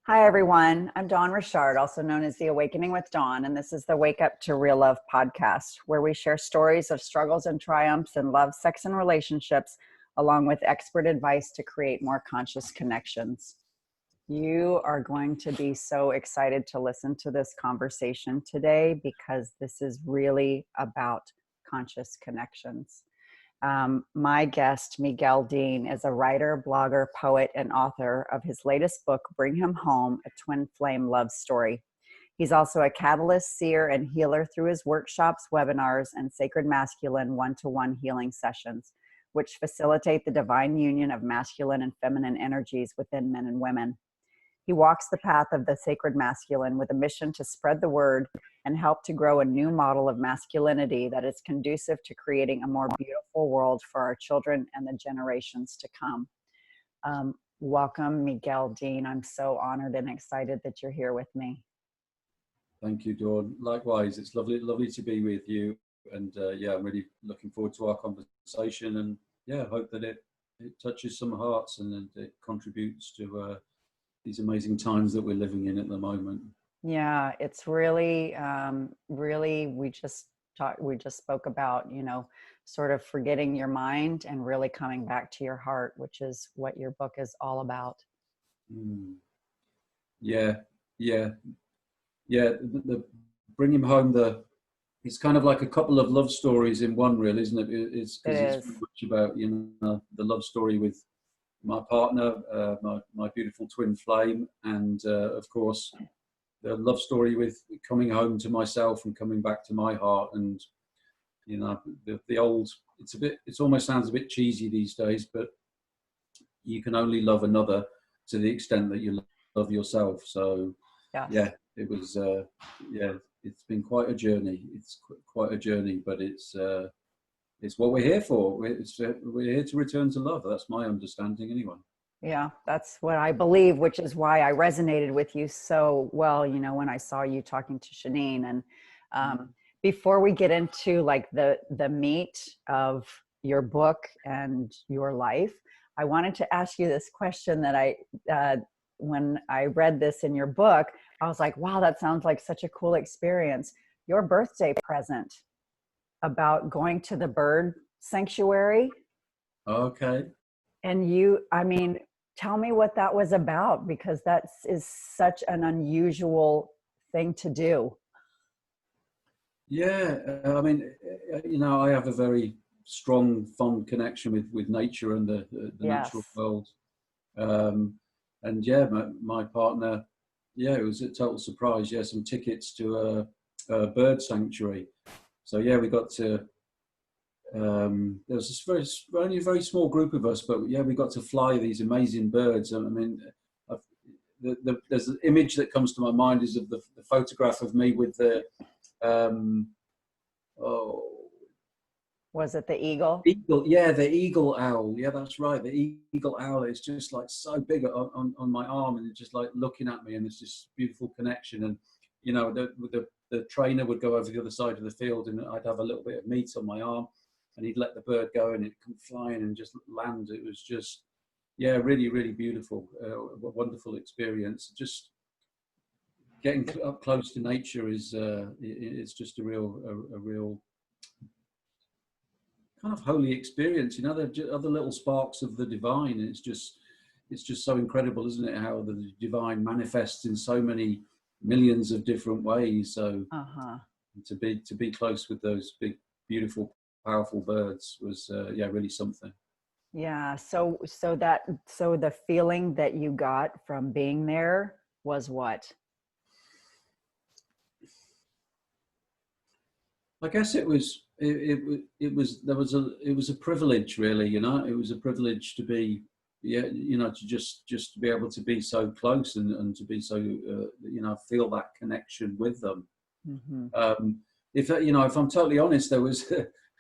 Hi, everyone. I'm Dawn Richard, also known as The Awakening with Dawn, and this is the Wake Up to Real Love podcast, where we share stories of struggles and triumphs in love, sex, and relationships, along with expert advice to create more conscious connections. You are going to be so excited to listen to this conversation today because this is really about conscious connections. My guest, Miguel Dean, is a writer, blogger, poet, and author of his latest book, Bring Him Home, a twin flame love story. He's also a catalyst, seer, and healer through his workshops, webinars, and sacred masculine one-to-one healing sessions, which facilitate the divine union of masculine and feminine energies within men and women. He walks the path of the sacred masculine with a mission to spread the word and help to grow a new model of masculinity that is conducive to creating a more beautiful world for our children and the generations to come. Welcome, Miguel Dean. I'm so honored and excited that you're here with me. Thank you, Dawn. Likewise, it's lovely to be with you. And yeah, I'm really looking forward to our conversation. And yeah, I hope that it touches some hearts and it contributes to these amazing times that we're living in at the moment. Yeah, it's really, we just spoke about, sort of forgetting your mind and really coming back to your heart, which is what your book is all about. Yeah. The Bring Him Home, it's kind of like a couple of love stories in one, really, isn't it? It's because it's very much about, the love story with my partner, my beautiful twin flame, and of course the love story with coming home to myself and coming back to my heart. And the old, it almost sounds a bit cheesy these days, but you can only love another to the extent that you love yourself. So yes. Yeah, it was it's been quite a journey. It's quite a journey, but it's what we're here for. We're here to return to love. That's my understanding anyway. Yeah, that's what I believe, which is why I resonated with you so well, when I saw you talking to Shanine. And before we get into like the meat of your book and your life, I wanted to ask you this question that when I read this in your book, I was like, wow, that sounds like such a cool experience. Your birthday present about going to the bird sanctuary. Okay. And tell me what that was about, because that is such an unusual thing to do. Yeah, I have a very strong, fond connection with nature and the Yes. natural world. And yeah, my partner, it was a total surprise. Yeah, some tickets to a bird sanctuary. So yeah, we got to. There was only a very small group of us, but yeah, we got to fly these amazing birds. I mean, there's an image that comes to my mind is of the photograph of me with the. Was it the eagle? Eagle, yeah, the eagle owl. Yeah, that's right. The eagle owl is just like so big on my arm, and it's just like looking at me, and it's this beautiful connection. And the trainer would go over the other side of the field, and I'd have a little bit of meat on my arm, and he'd let the bird go, and it'd come flying and just land. It was just, yeah, really, really beautiful. A wonderful experience. Just getting up close to nature is it's just a real kind of holy experience. There are other little sparks of the divine. It's just so incredible, isn't it? How the divine manifests in so many millions of different ways. So to be close with those big, beautiful, powerful birds was really something. Yeah. So the feeling that you got from being there was what? I guess it was a privilege, really. It was a privilege to be, to just to be able to be so close and to be so feel that connection with them. Mm-hmm. If I'm totally honest, there was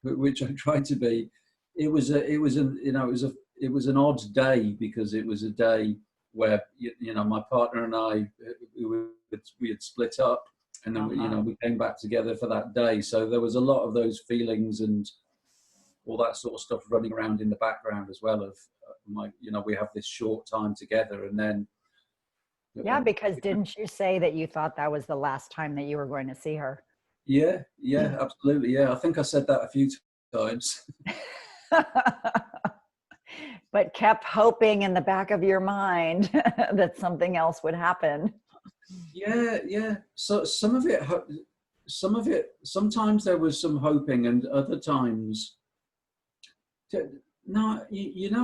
which I tried to be. It was an odd day, because it was a day where my partner and I we had split up. And then we came back together for that day. So there was a lot of those feelings and all that sort of stuff running around in the background as well. Of we have this short time together, and then Yeah, because didn't you say that you thought that was the last time that you were going to see her? Yeah, yeah, absolutely. Yeah, I think I said that a few times. But kept hoping in the back of your mind that something else would happen. Yeah, yeah. So some of it, sometimes there was some hoping, and other times, no,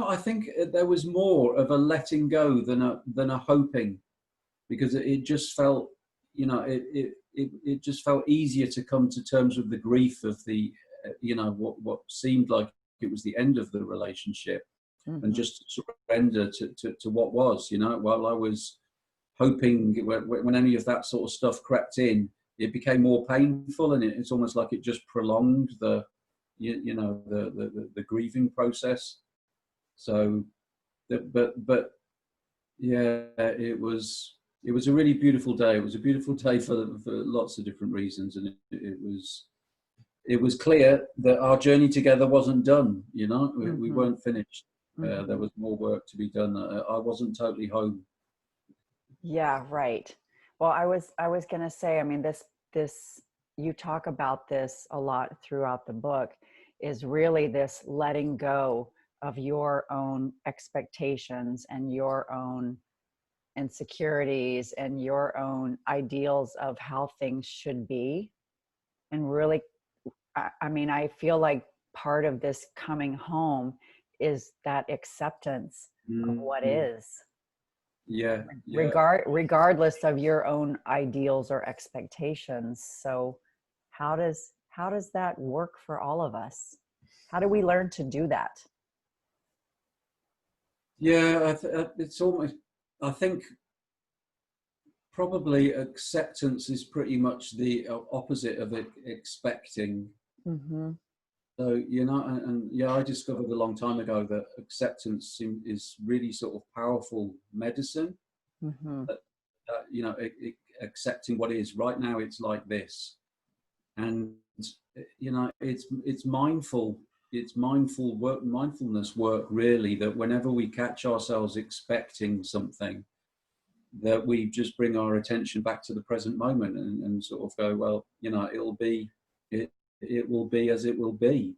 I think there was more of a letting go than a hoping, because it just felt, it just felt easier to come to terms with the grief of the, what seemed like it was the end of the relationship, and Mm-hmm. just surrender to what was, while I was hoping, when any of that sort of stuff crept in, it became more painful, and it's almost like it just prolonged the grieving process. So, but yeah, it was a really beautiful day. It was a beautiful day for lots of different reasons, and it was clear that our journey together wasn't done. We Mm-hmm. weren't finished. There Mm-hmm. was more work to be done. I wasn't totally home. Yeah, right. Well, I was going to say, I mean, this you talk about this a lot throughout the book, is really this letting go of your own expectations and your own insecurities and your own ideals of how things should be. And really, I mean, I feel like part of this coming home is that acceptance of what Mm-hmm. is, Yeah, yeah. regardless of your own ideals or expectations. So how does that work for all of us? How do we learn to do that? Yeah, it's almost, I think probably acceptance is pretty much the opposite of expecting. Mm-hmm. So, and yeah, I discovered a long time ago that acceptance is really sort of powerful medicine. Mm-hmm. That, accepting what is right now, it's like this. And, it's mindful. It's mindfulness work, really, that whenever we catch ourselves expecting something, that we just bring our attention back to the present moment, and sort of go, well, it will be as it will be.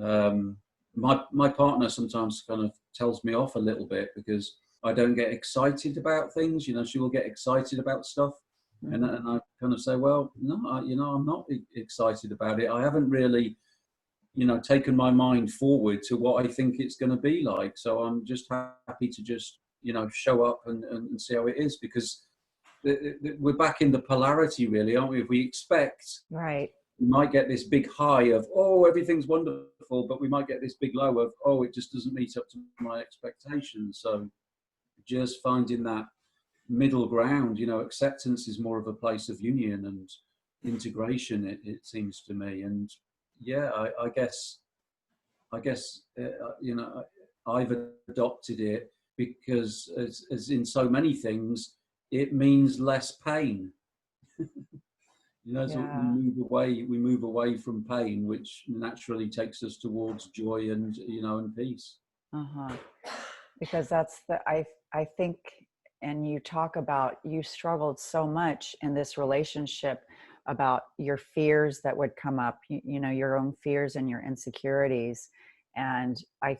um, my partner sometimes kind of tells me off a little bit because I don't get excited about things. She will get excited about stuff, and Mm-hmm. I kind of say, well, no, I'm not excited about it. I haven't really, taken my mind forward to what I think it's going to be like. So I'm just happy to just, show up and see how it is, because we're back in the polarity, really, aren't we? If we expect, Right. we might get this big high of, oh, everything's wonderful, but we might get this big low of, oh, it just doesn't meet up to my expectations. So just finding that middle ground, acceptance is more of a place of union and integration, it seems to me. And yeah, I guess I've adopted it because, as in so many things, it means less pain. So Yeah. we move away from pain, which naturally takes us towards joy and, and peace. Uh-huh. Because that's I think, and you talk about, you struggled so much in this relationship about your fears that would come up, your own fears and your insecurities. And I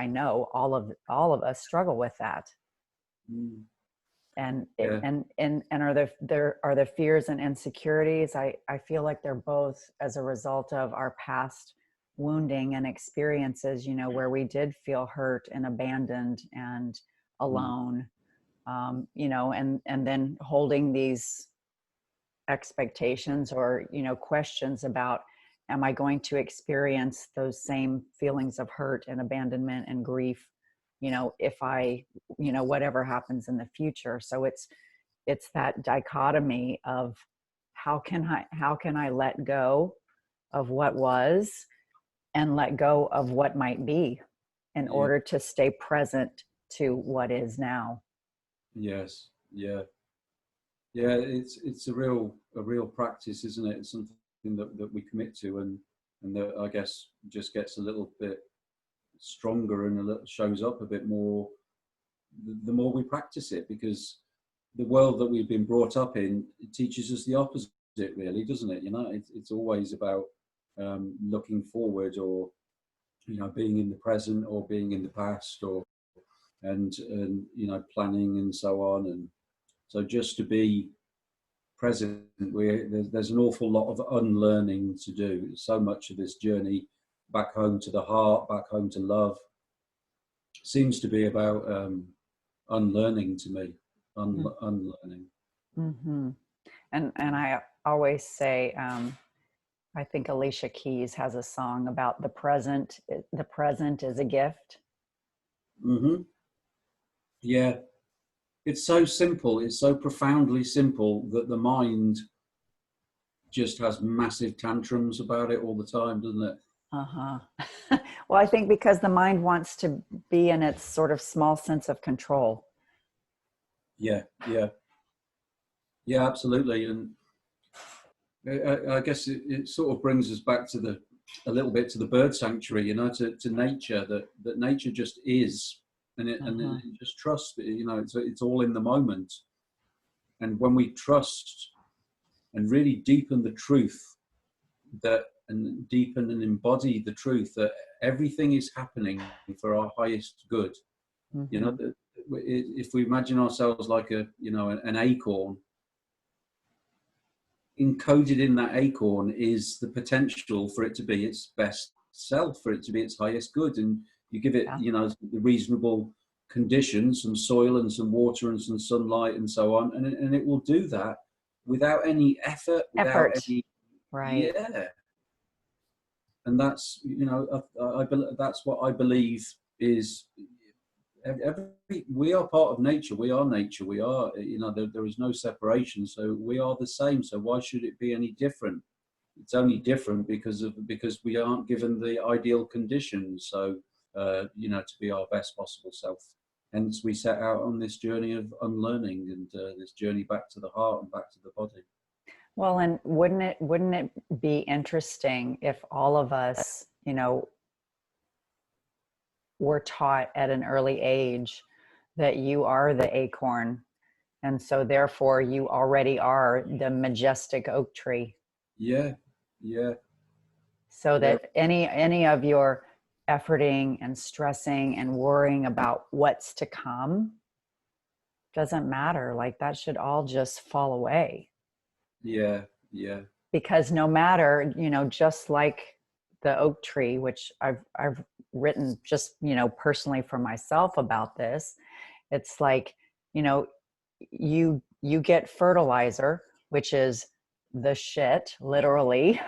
know all of us struggle with that. Mm, And yeah. are there are the fears and insecurities, I feel like they're both as a result of our past wounding and experiences, where we did feel hurt and abandoned and Mm, alone, and then holding these expectations or questions about, am I going to experience those same feelings of hurt and abandonment and grief, if I, whatever happens in the future. So it's that dichotomy of, how can I let go of what was and let go of what might be in yeah. order to stay present to what is now. Yes. Yeah. Yeah. It's a real practice, isn't it? It's something that we commit to, and that, I guess, just gets a little bit stronger and shows up a bit more the more we practice it, because the world that we've been brought up in teaches us the opposite, really, doesn't it? It's always about looking forward, or being in the present or being in the past, or and planning and so on. And so just to be present, there's an awful lot of unlearning to do. So much of this journey back home to the heart, back home to love, seems to be about unlearning to me. Unlearning. Mm-hmm. And I always say, I think Alicia Keys has a song about the present. The present is a gift. Mm-hmm. Yeah. It's so simple. It's so profoundly simple that the mind just has massive tantrums about it all the time, doesn't it? Uh-huh. Well, I think because the mind wants to be in its sort of small sense of control. Yeah, absolutely. And I guess it sort of brings us back to a little bit to the bird sanctuary, to nature, that nature just is, and it just trust, it's all in the moment. And when we trust and really deepen the truth, and deepen and embody the truth that everything is happening for our highest good. Mm-hmm. If we imagine ourselves like an acorn, encoded in that acorn is the potential for it to be its best self, for it to be its highest good. And you give it, the reasonable conditions, some soil and some water and some sunlight and so on, and it will do that without any effort, without any, right? Yeah. And that's, that's what I believe is we are part of nature. We are nature. We are, there is no separation. So we are the same. So why should it be any different? It's only different because we aren't given the ideal conditions. So, to be our best possible self. Hence we set out on this journey of unlearning, and this journey back to the heart and back to the body. Well, and wouldn't it be interesting if all of us, were taught at an early age that you are the acorn, and so therefore you already are the majestic oak tree. Yeah. So that any of your efforting and stressing and worrying about what's to come doesn't matter. Like, that should all just fall away. Yeah. Because no matter, just like the oak tree, which I've written just, personally for myself about this, it's like, you get fertilizer, which is the shit, literally,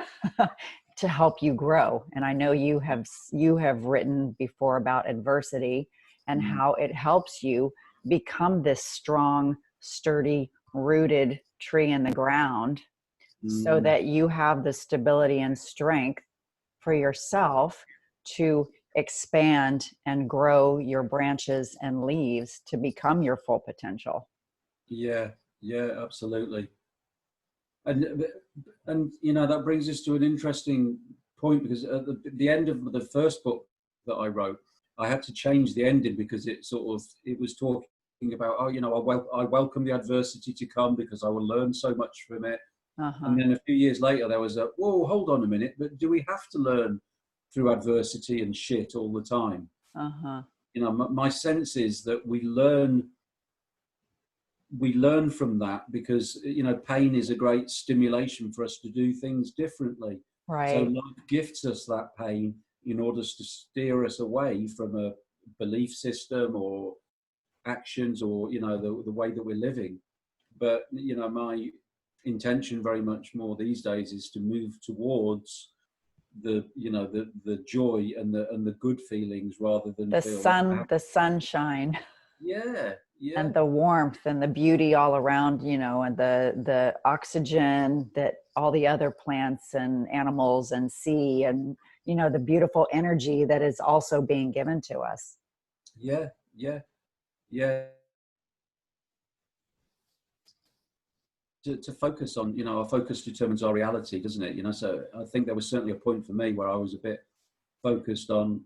to help you grow. And I know you have written before about adversity and how it helps you become this strong, sturdy, rooted tree in the ground, so that you have the stability and strength for yourself to expand and grow your branches and leaves to become your full potential. Yeah, absolutely. And that brings us to an interesting point, because at the end of the first book that I wrote, I had to change the ending because it was talking about, I welcome the adversity to come because I will learn so much from it. And then a few years later, there was whoa, hold on a minute, but do we have to learn through adversity and shit all the time? My sense is that we learn from that because, pain is a great stimulation for us to do things differently. Right. So life gifts us that pain in order to steer us away from a belief system or actions or, the way that we're living. But, my intention very much more these days is to move towards the joy and the good feelings, rather than the sunshine, yeah and the warmth and the beauty all around, and the oxygen that all the other plants and animals and sea and, the beautiful energy that is also being given to us. Yeah. To focus on, our focus determines our reality, doesn't it? So I think there was certainly a point for me where I was a bit focused on,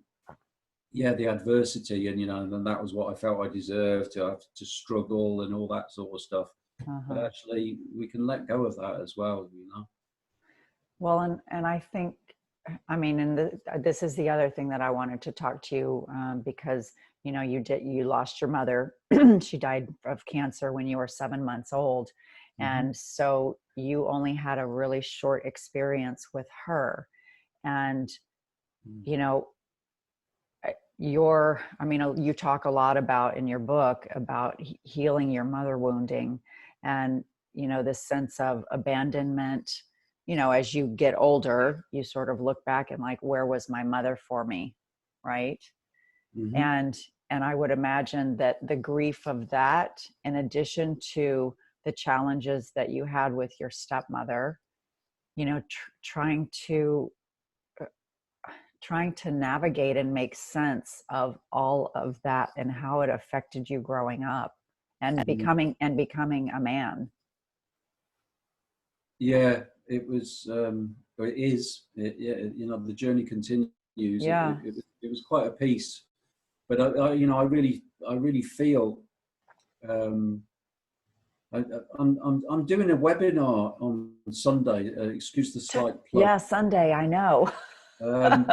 yeah, the adversity, and and that was what I felt I deserved, to have to struggle and all that sort of stuff. But Uh-huh. actually, we can let go of that as well. Well, and I think, I mean, and this is the other thing that I wanted to talk to you, because you lost your mother. She died of cancer when you were 7 months old, Hmm. and so you only had a really short experience with her. And you know, you talk a lot about in your book about healing your mother wounding, and this sense of abandonment. As you get older, you sort of look back and like, where was my mother for me, right? Hmm. And I would imagine that the grief of that, in addition to the challenges that you had with your stepmother, trying to navigate and make sense of all of that and how it affected you growing up and becoming a man. Yeah, it was. Or it is. Yeah, the journey continues. Yeah. It was quite a piece, but I really feel. Um, I'm doing a webinar on Sunday. Excuse the slight plug. Yeah, Sunday, I know. Um,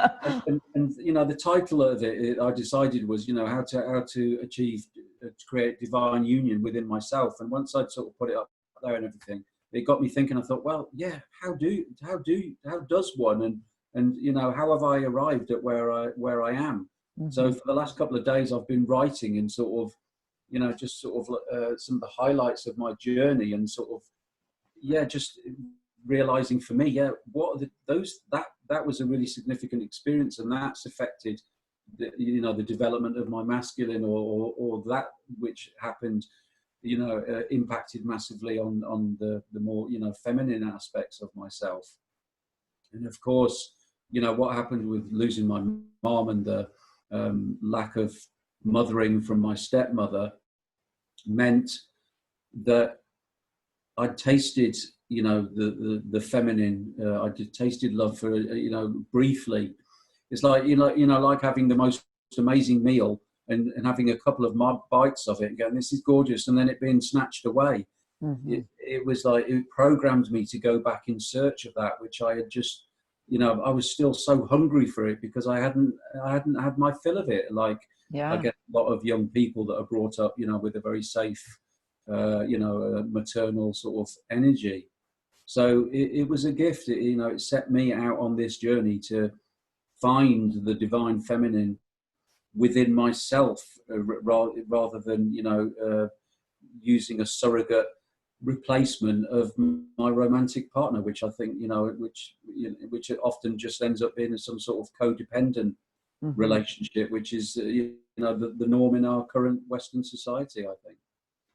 and the title of it, I decided, was how to achieve, to create divine union within myself. And once I'd sort of put it up there and everything, it got me thinking. I thought, well, yeah, how does one, and how have I arrived at where I am? So Hmm. for the last couple of days, I've been writing and sort of, just sort of some of the highlights of my journey, and sort of, yeah, just realizing for me, yeah, what are those that was a really significant experience, and that's affected the development of my masculine, or that which happened, impacted massively on the more feminine aspects of myself. And of course, what happened with losing my mom, and the lack of mothering from my stepmother, meant that I tasted, the feminine. I did tasted love for, briefly. It's like, like having the most amazing meal, and having a couple of bites of it and going, this is gorgeous, and then it being snatched away. Hmm. It was like, it programmed me to go back in search of that, which I had just, I was still so hungry for it, because I hadn't had my fill of it. Like, I Yeah. get a lot of young people that are brought up, with a very safe, maternal sort of energy. So it was a gift. It set me out on this journey to find the divine feminine within myself, rather than using a surrogate replacement of my romantic partner, which I think, which often just ends up being some sort of codependent Hmm. relationship, which is the norm in our current Western society, I think.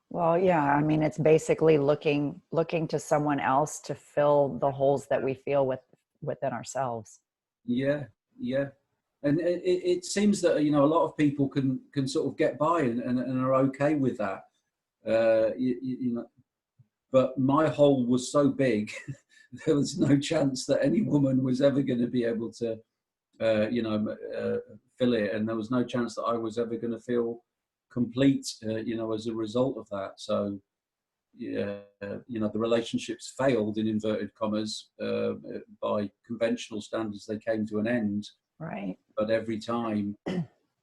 Well, yeah, I mean, it's basically looking to someone else to fill the holes that we feel within ourselves. Yeah, yeah. And it seems that a lot of people can sort of get by, and are okay with that. But my hole was so big, there was no chance that any woman was ever going to be able to, fill it, and there was no chance that I was ever going to feel complete, as a result of that. So, yeah, the relationships failed, in inverted commas, by conventional standards. They came to an end, Right. but every time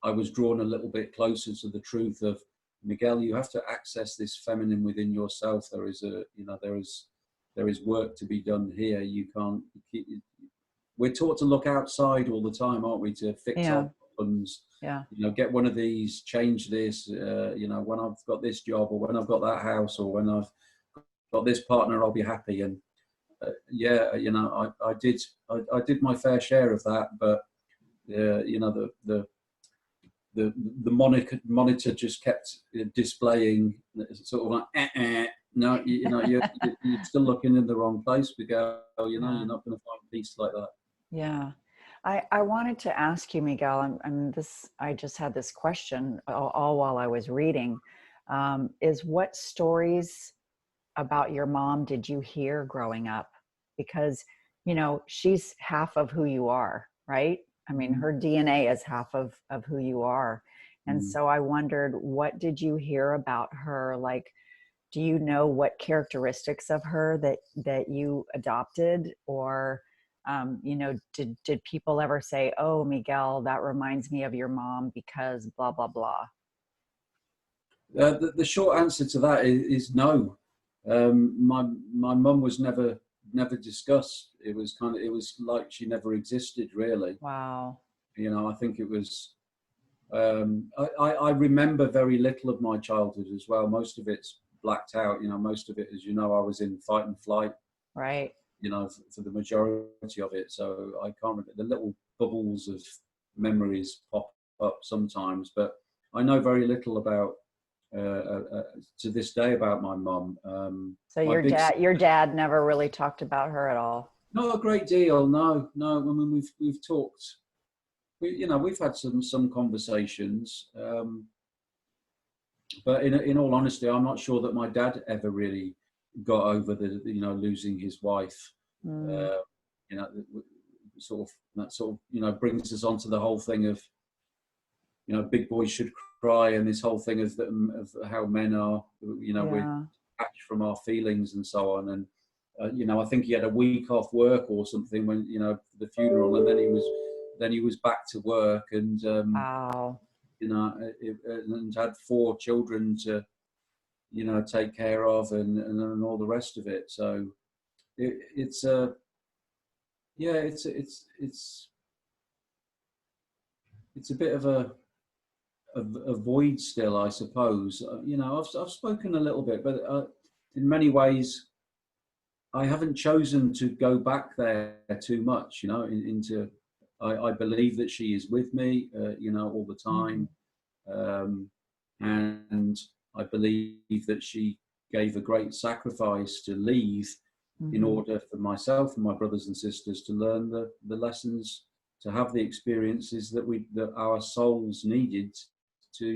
I was drawn a little bit closer to the truth of, Miguel, you have to access this feminine within yourself. There is there is work to be done here. You can't keep. We're taught to look outside all the time, aren't we? To fix our Yeah. problems. Yeah. Get one of these, change this. When I've got this job, or when I've got that house, or when I've got this partner, I'll be happy. And yeah, I did my fair share of that, but the monitor just kept displaying sort of like, no, you're still looking in the wrong place. We go, Yeah. you're not going to find peace like that. Yeah. I wanted to ask you, Miguel, I just had this question all while I was reading, is what stories about your mom did you hear growing up? Because, she's half of who you are, right? I mean, her DNA is half of who you are. And Mm. so I wondered, what did you hear about her? Like, do you know what characteristics of her that you adopted? Or you know, did people ever say, oh, Miguel, that reminds me of your mom because blah blah blah? The short answer to that is no. My mum was never discussed. It was it was like she never existed, really. Wow. You know, I think it was. I remember very little of my childhood as well. Most of it's blacked out. You know, most of it, as you know, I was in fight and flight. Right. You know, for the majority of it. So I can't remember. The little bubbles of memories pop up sometimes, but I know very little about to this day about my mum. So My big your dad never really talked about her at all. Not a great deal. No, no. I mean, we've talked. You know, we've had some conversations, but in all honesty, I'm not sure that my dad ever really got over the losing his wife. Mm, Uh, you know, that sort of brings us on to the whole thing of big boys should cry, and this whole thing of how men are. We're yeah. detached from our feelings and so on. And I think he had a week off work or something when the funeral, and then he was back to work, and Wow. and had 4 children to take care of, and all the rest of it. So it's yeah, it's a bit of a void still, I suppose. I've spoken a little bit, but in many ways, I haven't chosen to go back there too much. Into I believe that she is with me, all the Hmm. time, and I believe that she gave a great sacrifice to leave in Hmm. order for myself and my brothers and sisters to learn the lessons, to have the experiences that our souls needed to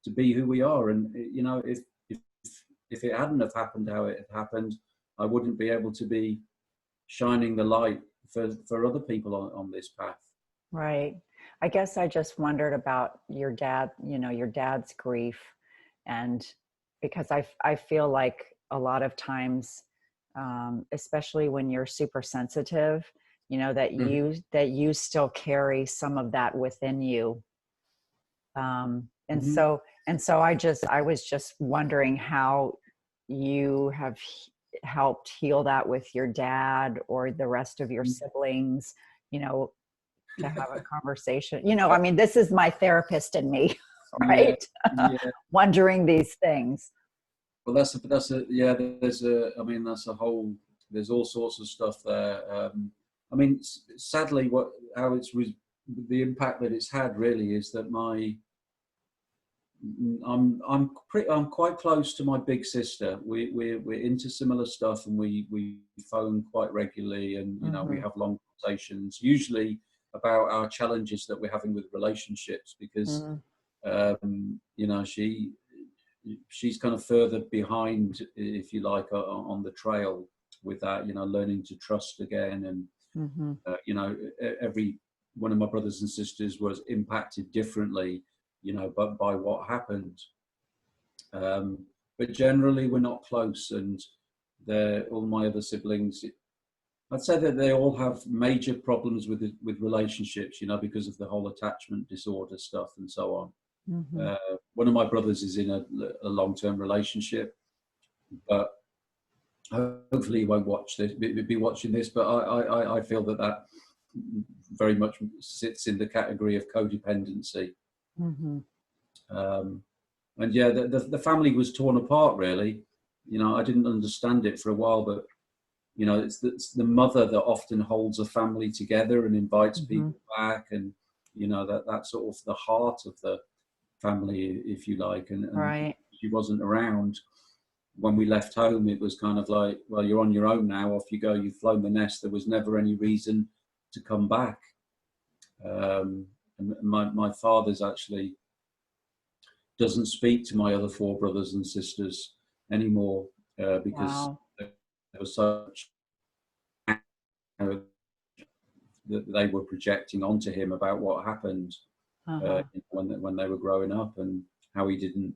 to be who we are. And if if it hadn't have happened how it had happened, I wouldn't be able to be shining the light for other people on this path. Right. I guess I just wondered about your dad, your dad's grief. And because I feel like a lot of times, especially when you're super sensitive, that Mhm. you still carry some of that within you. Mhm. And so I was just wondering how you have helped heal that with your dad or the rest of your siblings, you know, to have a conversation. I mean, this is my therapist and me, Yeah, right? yeah. Wondering these things. Well, yeah. I mean, that's a whole. There's all sorts of stuff there. I mean, sadly, the impact that it's had really is that I'm quite close to my big sister. We're into similar stuff, and we phone quite regularly, and we Hmm. have long conversations, usually about our challenges that we're having with relationships, because Hmm. she's kind of further behind, if you like, on the trail with that, learning to trust again. And Hmm. every one of my brothers and sisters was impacted differently, but by what happened. um, but generally we're not close, and all my other siblings, I'd say that they all have major problems with relationships, because of the whole attachment disorder stuff and so on. Hmm. One of my brothers is in a long-term relationship, but hopefully he won't be watching this. But I feel that very much sits in the category of codependency. Hmm. Um, and yeah, the family was torn apart, really. I didn't understand it for a while, but it's the mother that often holds a family together and invites Hmm. people back, and that's sort of the heart of the family, if you like. And Right. she wasn't around when we left home. It was kind of like, well, you're on your own now, off you go, you've flown the nest. There was never any reason to come back. And my father's actually doesn't speak to my other 4 brothers and sisters anymore, because Wow. there was such that they were projecting onto him about what happened when they were growing up, and how he didn't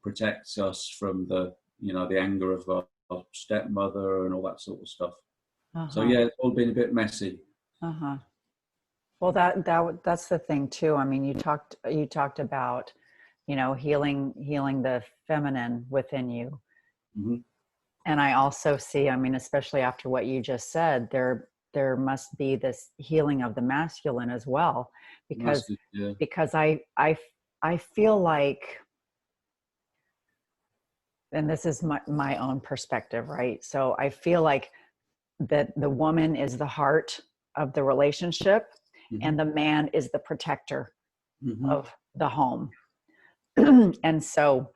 protect us from the the anger of our stepmother and all that sort of stuff. So yeah, it's all been a bit messy. Well, that's the thing too. I mean, you talked about, healing the feminine within you. And I also see, I mean, especially after what you just said, there must be this healing of the masculine as well, because I feel like, and this is my own perspective, right? So I feel like that the woman is the heart of the relationship, and the man is the protector of the home. And so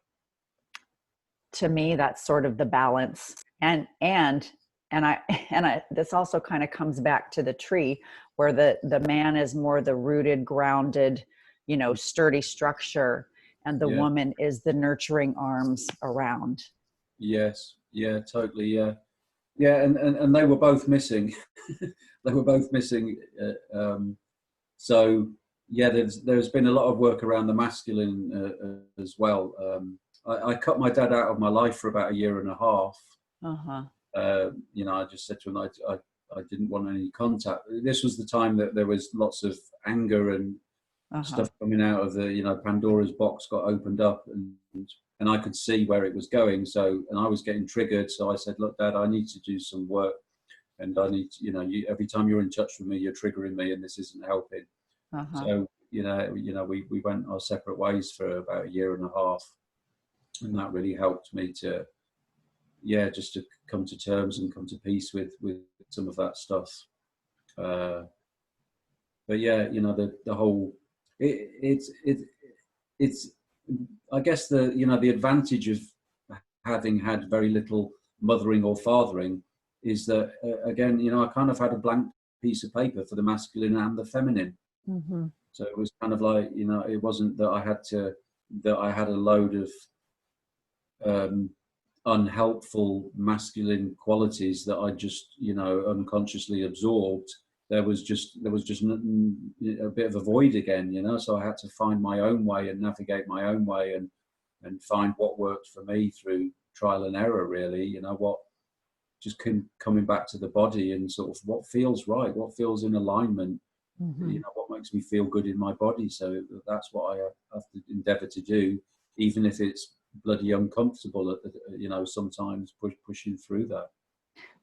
to me, that's sort of the balance. And I this also kind of comes back to the tree, where the man is more the rooted, grounded, sturdy structure, and the woman is the nurturing arms around. Yes. Yeah, totally. Yeah. Yeah. And they were both missing. They were both missing. So yeah, there's been a lot of work around the masculine as well. I cut my dad out of my life for about 1.5 years. I just said to him, I didn't want any contact. This was the time that there was lots of anger and stuff coming out of the, Pandora's box got opened up, and I could see where it was going. So, and I was getting triggered. So I said, look, Dad, I need to do some work, and I need to, every time you're in touch with me, you're triggering me, and this isn't helping. So, we went our separate ways for about 1.5 years, and that really helped me to, just to come to terms and come to peace with some of that stuff. But yeah, the whole, it's I guess the advantage of having had very little mothering or fathering is that again, I kind of had a blank piece of paper for the masculine and the feminine. So it was kind of like, it wasn't that I had a load of unhelpful masculine qualities that I just unconsciously absorbed. There was just a bit of a void again, so I had to find my own way and navigate my own way and find what worked for me through trial and error, really. What just coming back to the body and sort of what feels right, what feels in alignment, what makes me feel good in my body. So that's what I have to endeavor to do, even if it's bloody uncomfortable, sometimes pushing through that.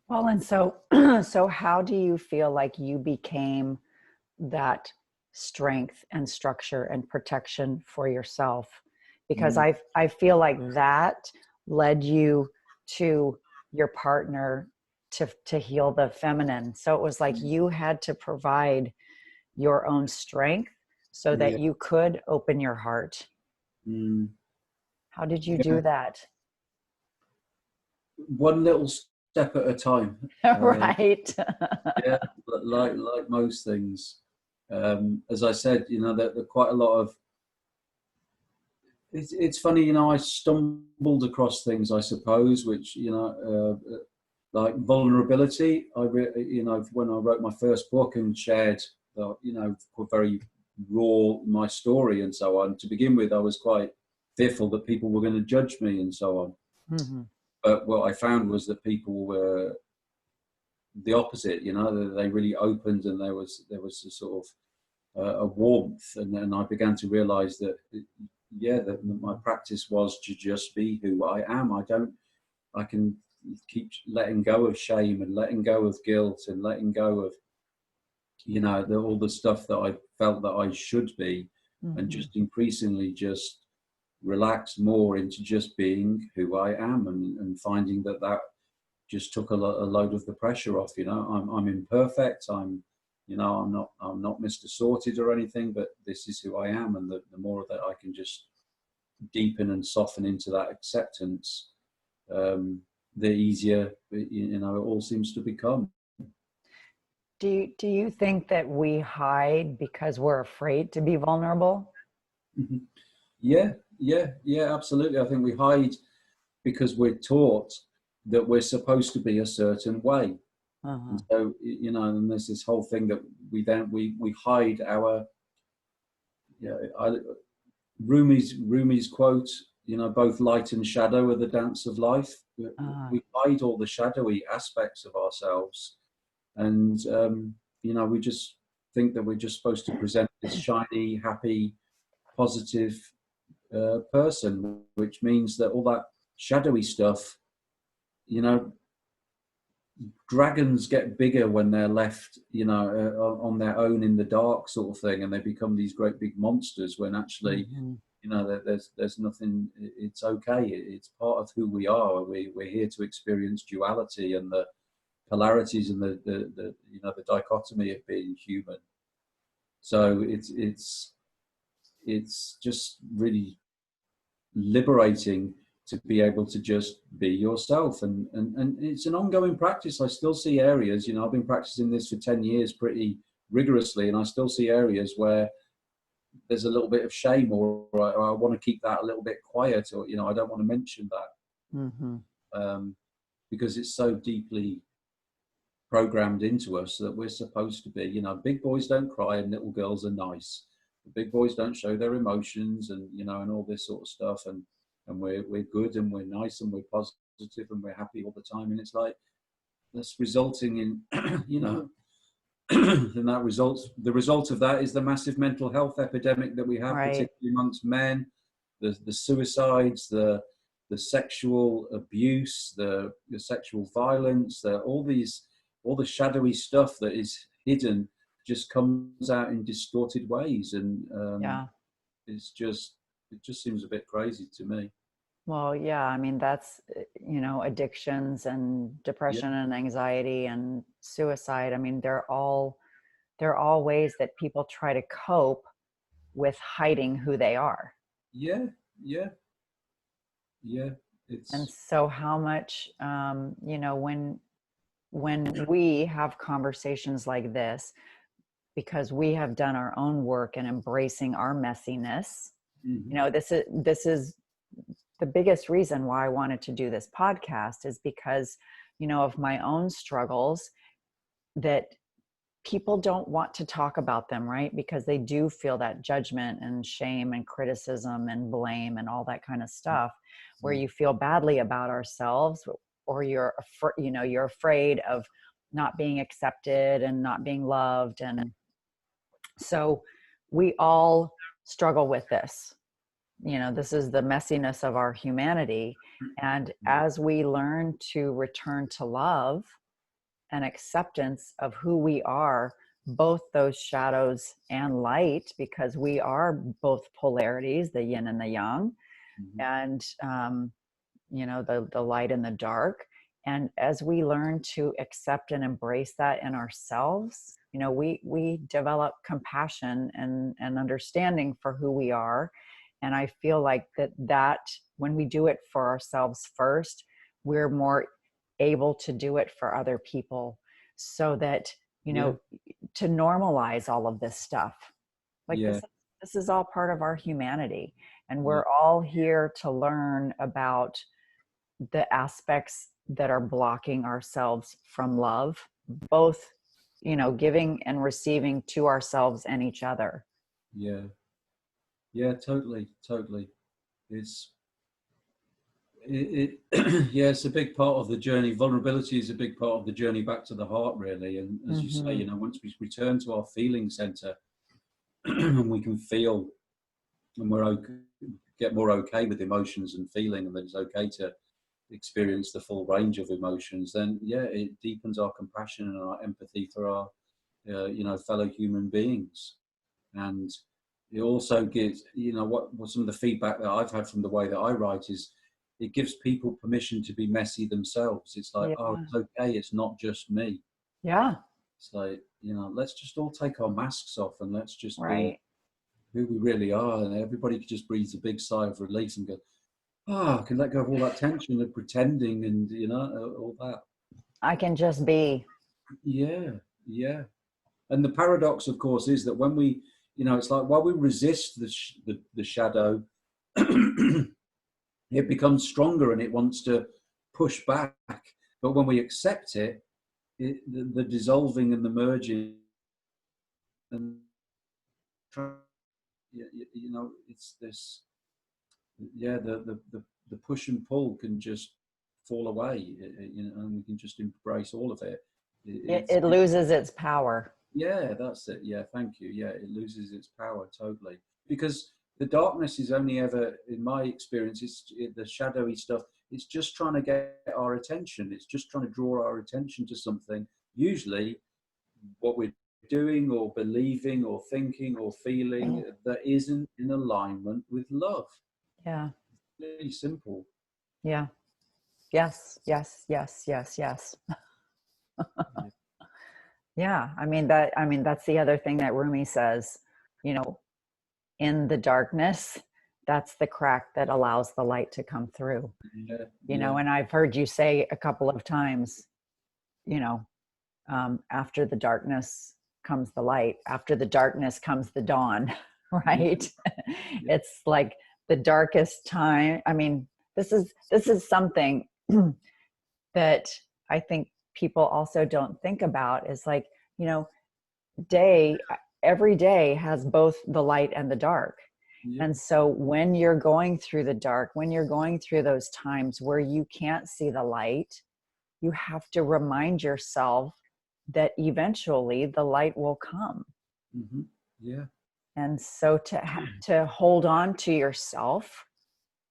Well, and so how do you feel like you became that strength and structure and protection for yourself? Because I feel like that led you to your partner to heal the feminine. So it was like you had to provide your own strength so that you could open your heart. How did you do that? One little step at a time. Right. Yeah, like most things. As I said, that quite a lot of. It's funny, I stumbled across things, I suppose, which like vulnerability. When I wrote my first book and shared, very raw my story and so on. To begin with, I was quite fearful that people were going to judge me and so on. But what I found was that people were the opposite. They really opened, and there was a sort of a warmth, and then I began to realise that that my practice was to just be who I am. I can keep letting go of shame and letting go of guilt and letting go of all the stuff that I felt that I should be, and just increasingly just relax more into just being who I am, and finding that just took a load of the pressure off. I'm imperfect. I'm not Mr. Sorted or anything, but this is who I am, and the more that I can just deepen and soften into that acceptance, the easier it all seems to become. Do you think that we hide because we're afraid to be vulnerable? Yeah, absolutely. I think we hide because we're taught that we're supposed to be a certain way. Uh-huh. And so, you know, and there's this whole thing that we hide our, yeah, Rumi's quote, you know, both light and shadow are the dance of life. Uh, We hide all the shadowy aspects of ourselves, and you know, we just think that we're just supposed to present this shiny, happy, positive person, which means that all that shadowy stuff, you know, dragons get bigger when they're left, you know, on their own in the dark, sort of thing, and they become these great big monsters. When actually, mhm. you know, there's nothing. It's okay. It's part of who we are. We're here to experience duality and the polarities and the you know, the dichotomy of being human. So it's just really liberating to be able to just be yourself, and it's an ongoing practice. I still see areas, you know, I've been practicing this for 10 years pretty rigorously, and I still see areas where there's a little bit of shame, or I want to keep that a little bit quiet, or, you know, I don't want to mention that, Mm-hmm. because it's so deeply programmed into us that we're supposed to be, you know, big boys don't cry and little girls are nice. The big boys don't show their emotions, and, you know, and all this sort of stuff, and we're good and we're nice and we're positive and we're happy all the time. And it's like that's resulting in you know, and the result of that is the massive mental health epidemic that we have, Right. particularly amongst men, the suicides, the sexual abuse, the sexual violence, all the shadowy stuff that is hidden just comes out in distorted ways, and Yeah. it just seems a bit crazy to me. Well, yeah, I mean, that's, addictions and Yeah, depression and anxiety and suicide. I mean, they're all ways that people try to cope with hiding who they are. yeah, yeah, yeah. And It's so how much, when we have conversations like this, because we have done our own work in embracing our messiness, mhm. this is the biggest reason why I wanted to do this podcast, is because, of my own struggles, that people don't want to talk about them, right? Because they do feel that judgment and shame and criticism and blame and all that kind of stuff, where Yeah, you feel badly about ourselves, or you're afraid of not being accepted and not being loved. And so we all struggle with this. This is the messiness of our humanity. And as we learn to return to love and acceptance of who we are, both those shadows and light, because we are both polarities, the yin and the yang, mhm. and the light and the dark. And as we learn to accept and embrace that in ourselves, we develop compassion and understanding for who we are. And I feel like that when we do it for ourselves first, we're more able to do it for other people, so that, Yeah, to normalize all of this stuff. Like, yeah, this is all part of our humanity, and yeah, we're all here to learn about the aspects that are blocking ourselves from love, both, giving and receiving to ourselves and each other. yeah, yeah. Totally, totally. It's yeah, it's a big part of the journey. Vulnerability is a big part of the journey back to the heart, really. And as you say, Mm-hmm. you know, once we return to our feeling center and we can feel, and we're okay, get more okay with emotions and feeling, and that it's okay to experience the full range of emotions, then yeah, it deepens our compassion and our empathy for our, you know, fellow human beings. And it also gives, you know, what some of the feedback that I've had from the way that I write is it gives people permission to be messy themselves. It's like, oh, Yeah. it's okay, it's not just me. Yeah. It's like, you know, let's just all take our masks off and let's just be Right. who we really are. And everybody could just breathe a big sigh of relief and go, oh, I can let go of all that tension of pretending and, you know, all that. I can just be. Yeah, yeah. And the paradox, of course, is that when we, you know, it's like while we resist the shadow, it becomes stronger and it wants to push back. But when we accept it, the dissolving and the merging, and you know, it's this, yeah, the push and pull can just fall away, you know, and we can just embrace all of it. It loses its power. Yeah, that's it. Yeah, thank you. Yeah, it loses its power totally, because the darkness is only ever, in my experience, the shadowy stuff. It's just trying to get our attention. It's just trying to draw our attention to something. Usually, what we're doing or believing or thinking or feeling that isn't in alignment with love. Yeah. Really simple. Yeah. Yes. Yes. Yes. Yes. Yes. Yeah. Yeah. I mean, that's the other thing that Rumi says, you know, in the darkness, that's the crack that allows the light to come through. Yeah. You Yeah. know, and I've heard you say a couple of times, you know, after the darkness comes the light, after the darkness comes the dawn, right? Yeah. It's like the darkest time. I mean, this is something that I think people also don't think about, is like, you know, day every day has both the light and the dark. Yeah. And so when you're going through the dark, when you're going through those times where you can't see the light, you have to remind yourself that eventually the light will come. Mm-hmm. Yeah. And so to hold on to yourself,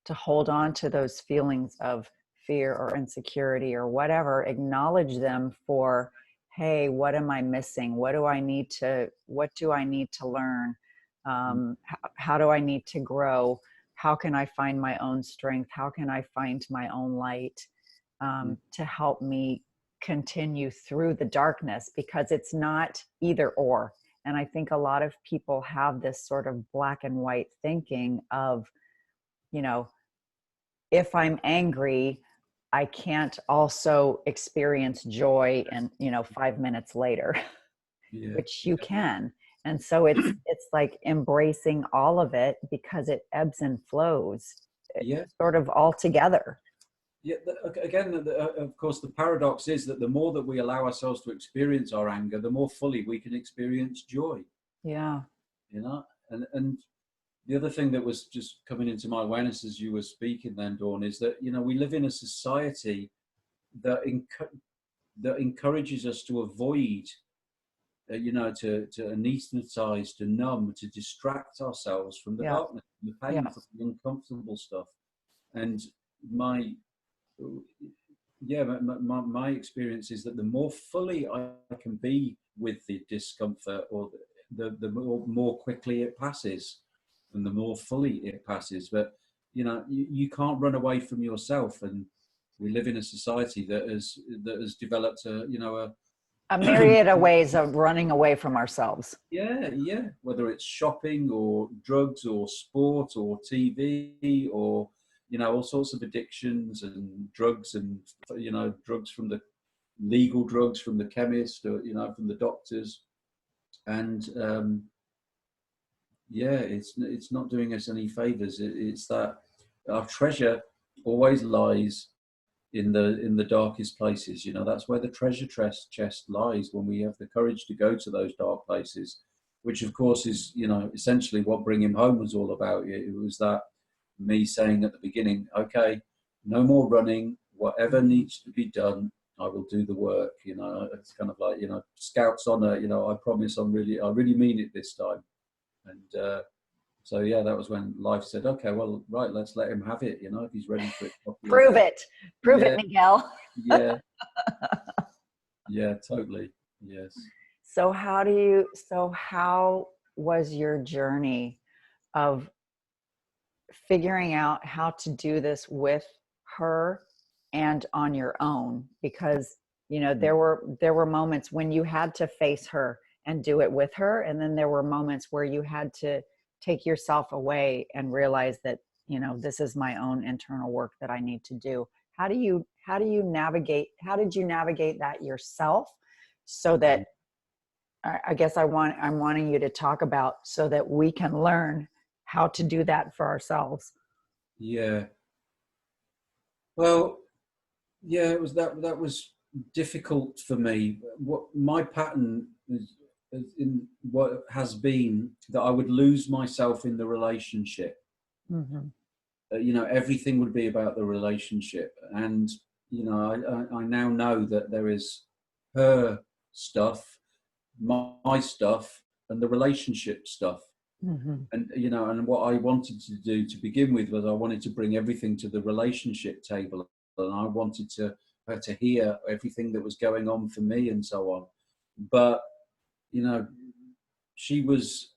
to hold on to those feelings of fear or insecurity or whatever, acknowledge them for, hey, what am I missing? What do I need to learn? How do I need to grow? How can I find my own strength? How can I find my own light, to help me continue through the darkness? Because it's not either or. And I think a lot of people have this sort of black and white thinking of, you know, if I'm angry, I can't also experience joy and, you know, 5 minutes later, Yeah. which you can. And so it's like embracing all of it, because it ebbs and flows, Yeah. sort of all together. Yeah, again, of course, the paradox is that the more that we allow ourselves to experience our anger, the more fully we can experience joy. Yeah. You know, and the other thing that was just coming into my awareness as you were speaking, then, Dawn, is that, you know, we live in a society that that encourages us to avoid, you know, to anesthetize, to numb, to distract ourselves from the Yeah. darkness, from the pain, Yeah. from the uncomfortable stuff. And my yeah, my experience is that the more fully I can be with the discomfort, or the more quickly it passes, and the more fully it passes. But, you know, you can't run away from yourself, and we live in a society that has developed a, you know, A myriad of ways of running away from ourselves. yeah, whether it's shopping or drugs or sport or TV or, you know, all sorts of addictions and drugs, and, you know, drugs from the legal drugs from the chemist, or, you know, from the doctors. And yeah, it's not doing us any favors. It's that our treasure always lies in the darkest places. You know, that's where the treasure chest lies, when we have the courage to go to those dark places, which of course is, you know, essentially what Bring Him Home was all about. It was that, me saying at the beginning, okay, no more running, whatever needs to be done, I will do the work. You know, it's kind of like, you know, Scouts honor, you know, I promise I really mean it this time. And so yeah, that was when life said, okay, well, right, let's let him have it. You know, if he's ready for it properly. Prove it, Yeah, Miguel. yeah, yeah, totally. Yes. So how was your journey of figuring out how to do this with her and on your own? Because, you know, there were moments when you had to face her and do it with her, and then there were moments where you had to take yourself away and realize that, you know, this is my own internal work that I need to do. How did you navigate that yourself, so that, I guess I'm wanting you to talk about, so that we can learn how to do that for ourselves. Yeah. Well, yeah, it was that was difficult for me. What my pattern is in what has been that I would lose myself in the relationship. Mm-hmm. Everything would be about the relationship, and I now know that there is her stuff, my stuff, and the relationship stuff. Mm-hmm. And what I wanted to do to begin with was I wanted to bring everything to the relationship table, and I wanted her to hear everything that was going on for me and so on. But she was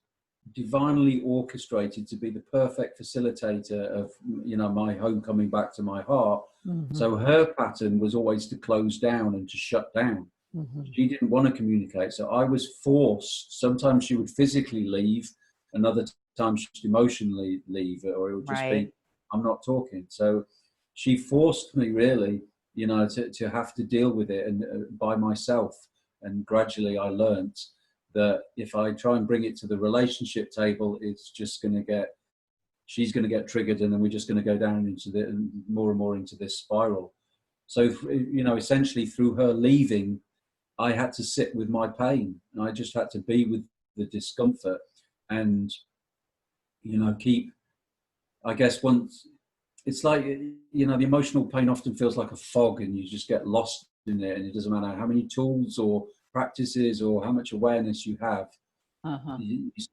divinely orchestrated to be the perfect facilitator of my home coming back to my heart. Mm-hmm. So her pattern was always to close down and to shut down. Mm-hmm. She didn't want to communicate, so I was forced. Sometimes she would physically leave, another time she'd emotionally leave, or it would just be, I'm not talking. So she forced me really, to have to deal with it and by myself. And gradually I learnt that if I try and bring it to the relationship table, it's just going to she's going to get triggered, and then we're just going to go down into more and more into this spiral. So, essentially through her leaving, I had to sit with my pain, and I just had to be with the discomfort and, keep, I guess once it's like, the emotional pain often feels like a fog and you just get lost in it, and it doesn't matter how many tools or practices or how much awareness you have. Uh-huh.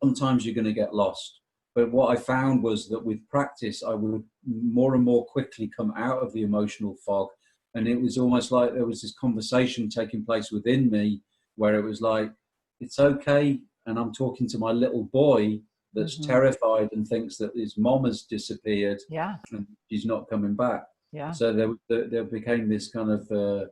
Sometimes you're going to get lost. But what I found was that with practice, I would more and more quickly come out of the emotional fog. And it was almost like there was this conversation taking place within me where it was like, it's okay. And I'm talking to my little boy that's Mm-hmm. terrified and thinks that his mom has disappeared. Yeah. And she's not coming back. Yeah. So there became this kind of,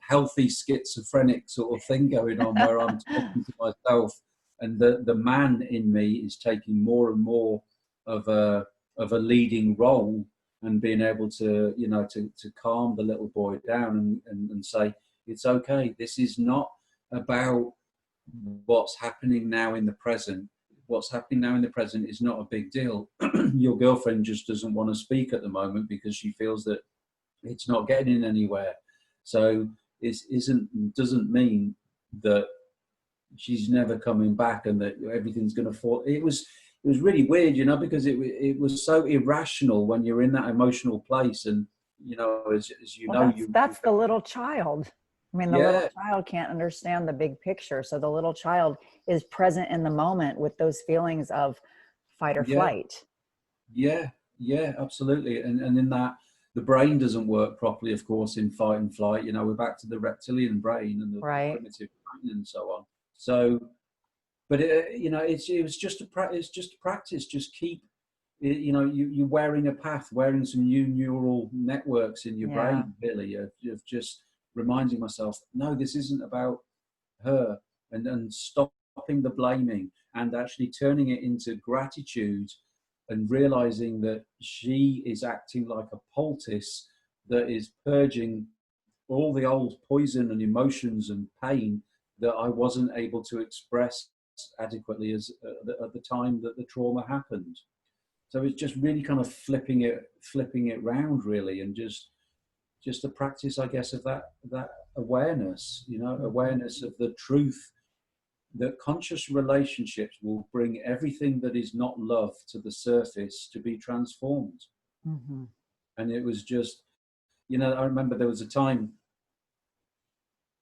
healthy schizophrenic sort of thing going on where I'm talking to myself, and the man in me is taking more and more of a leading role, and being able to to calm the little boy down and say, it's okay. This is not about what's happening now in the present. What's happening now in the present is not a big deal. Your girlfriend just doesn't want to speak at the moment because she feels that it's not getting anywhere. So it doesn't mean that she's never coming back and that everything's going to fall. It was really weird, because it was so irrational when you're in that emotional place, and that's the little child. I mean, the little child can't understand the big picture, so the little child is present in the moment with those feelings of fight or flight. Yeah, absolutely. And in that, the brain doesn't work properly, of course, in fight and flight. We're back to the reptilian brain and the primitive brain and so on. So, but it was just it's just practice. Just keep, you're wearing a path, wearing some new neural networks in your brain, really, of just reminding myself, no, this isn't about her, and stopping the blaming and actually turning it into gratitude, and realizing that she is acting like a poultice that is purging all the old poison and emotions and pain that I wasn't able to express adequately at the time that the trauma happened. So it's just really kind of flipping it round, really, and just a practice, I guess, of that awareness, awareness of the truth that conscious relationships will bring everything that is not love to the surface to be transformed. Mm-hmm. And it was just, I remember there was a time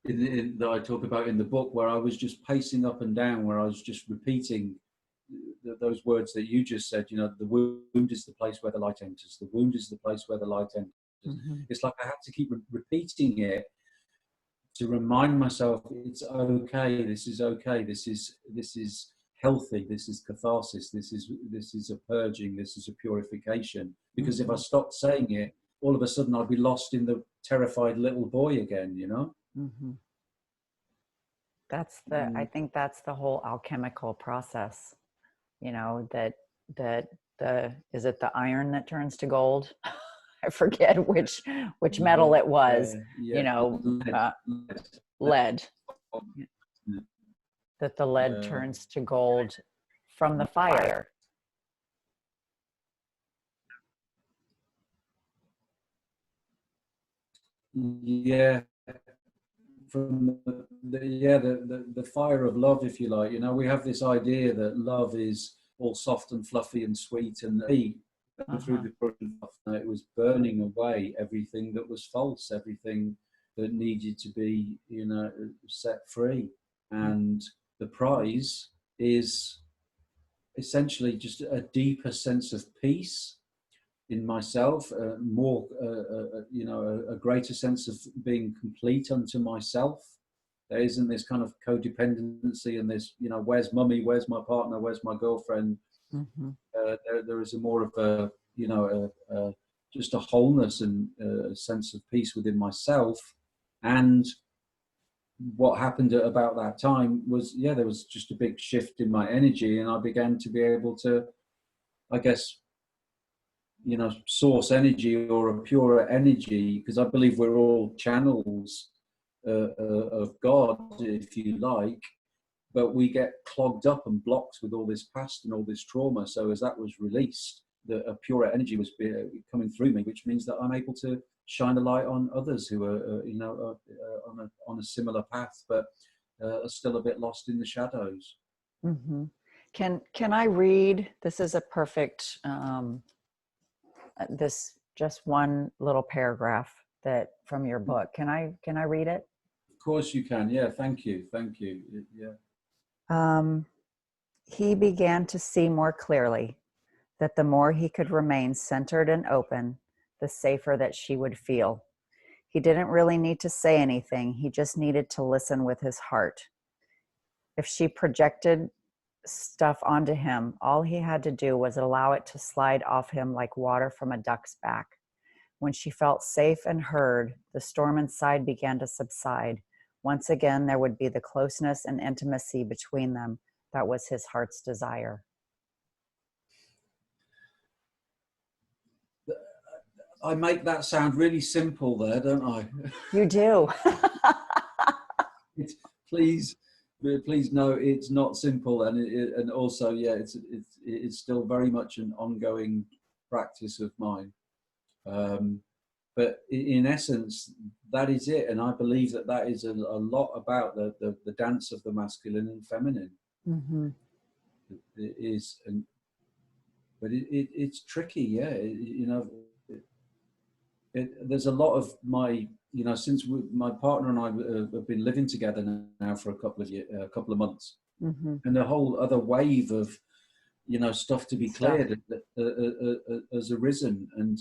that I talk about in the book where I was just pacing up and down, where I was just repeating those words that you just said, the wound is the place where the light enters. The wound is the place where the light enters. Mm-hmm. It's like I had to keep repeating it to remind myself, it's okay. This is okay. This is healthy. This is catharsis. This is a purging. This is a purification. Because mm-hmm. if I stopped saying it, all of a sudden I'd be lost in the terrified little boy again. Mm-hmm. I think that's the whole alchemical process. That is it the iron that turns to gold? I forget which metal it was. Lead. That the lead turns to gold from the fire. Yeah, from the fire of love, if you like. We have this idea that love is all soft and fluffy and sweet, and through the it was burning away everything that was false, everything that needed to be set free. And the prize is essentially just a deeper sense of peace in myself, more, a greater sense of being complete unto myself. There isn't this kind of codependency and this, where's mummy, where's my partner, where's my girlfriend. There is a more of a, just a wholeness and a sense of peace within myself. And what happened at about that time was, there was just a big shift in my energy, and I began to be able to, I guess, source energy, or a purer energy, because I believe we're all channels of God, if you like, but we get clogged up and blocked with all this past and all this trauma. So as that was released, a purer energy was coming through me, which means that I'm able to shine a light on others who are, on a similar path, but are still a bit lost in the shadows. Mm-hmm. Can I read? This is a perfect. This just one little paragraph that from your book. Can I read it? Of course you can. Yeah, thank you. Yeah. He began to see more clearly that the more he could remain centered and open, the safer that she would feel. He didn't really need to say anything. He just needed to listen with his heart. If she projected stuff onto him, all he had to do was allow it to slide off him like water from a duck's back. When she felt safe and heard, the storm inside began to subside. Once again, there would be the closeness and intimacy between them that was his heart's desire. I make that sound really simple there, don't I? You do. Please know it's not simple, and also, it's still very much an ongoing practice of mine. But in essence, that is it, and I believe that is a lot about the dance of the masculine and feminine. Mm-hmm. It is, but it's tricky, there's a lot of my, since my partner and I have been living together now for a couple of months, and the whole other wave of, stuff to be cleared has arisen, and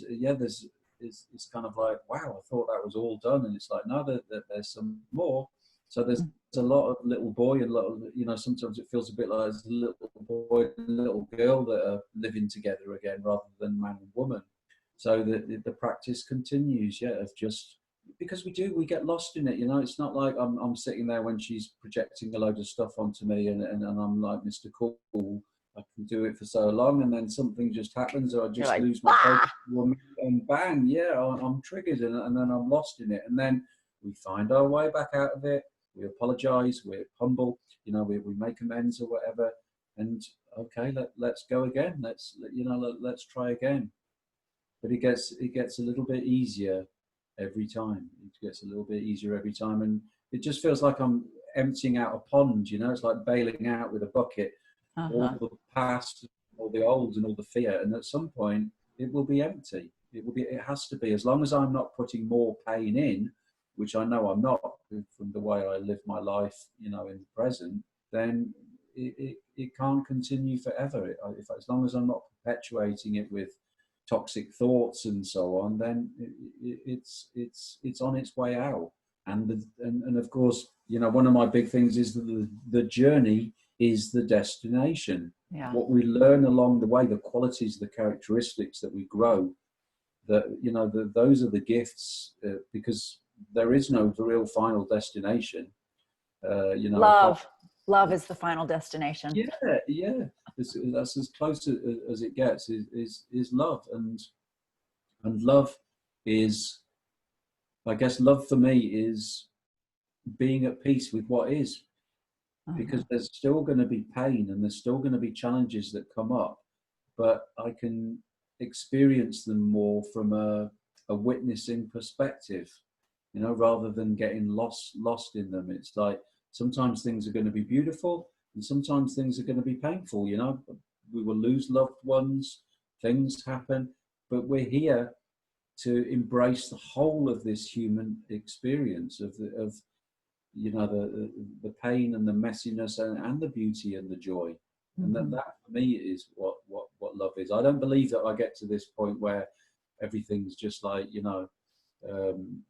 it's kind of like, wow, I thought that was all done, and it's like, no, there's some more. So there's a lot of little boy and sometimes it feels a bit like there's a little boy and little girl that are living together again rather than man and woman. So the practice continues, of just, because we get lost in it, it's not like I'm sitting there when she's projecting a load of stuff onto me and I'm like Mr. Cool, I can do it for so long, and then something just happens, or I just lose my focus, and bang, I'm triggered, and then I'm lost in it, and then we find our way back out of it. We apologize, we're humble, we make amends or whatever, and okay, let's go again. Let's try again. But it gets a little bit easier every time. It gets a little bit easier every time, and it just feels like I'm emptying out a pond. It's like bailing out with a bucket, all the past, all the old, and all the fear. And at some point, it will be empty. It has to be. As long as I'm not putting more pain in, which I know I'm not from the way I live my life, in the present, then it can't continue forever. As long as I'm not perpetuating it with toxic thoughts and so on, then it's on its way out. And of course, one of my big things is that the journey is the destination. Yeah. What we learn along the way, the qualities, the characteristics that we grow, those are the gifts, because there is no real final destination. Love is the final destination. Yeah. That's as close as it gets. Is love, and love is, I guess, love for me is being at peace with what is, because there's still going to be pain and there's still going to be challenges that come up, but I can experience them more from a witnessing perspective. you know, rather than getting lost in them. It's like sometimes things are going to be beautiful and sometimes things are going to be painful, you know. We will lose loved ones, things happen, but we're here to embrace the whole of this human experience of you know, the pain and the messiness and the beauty and the joy. And that for me is what love is. I don't believe that I get to this point where everything's just like, you know, um,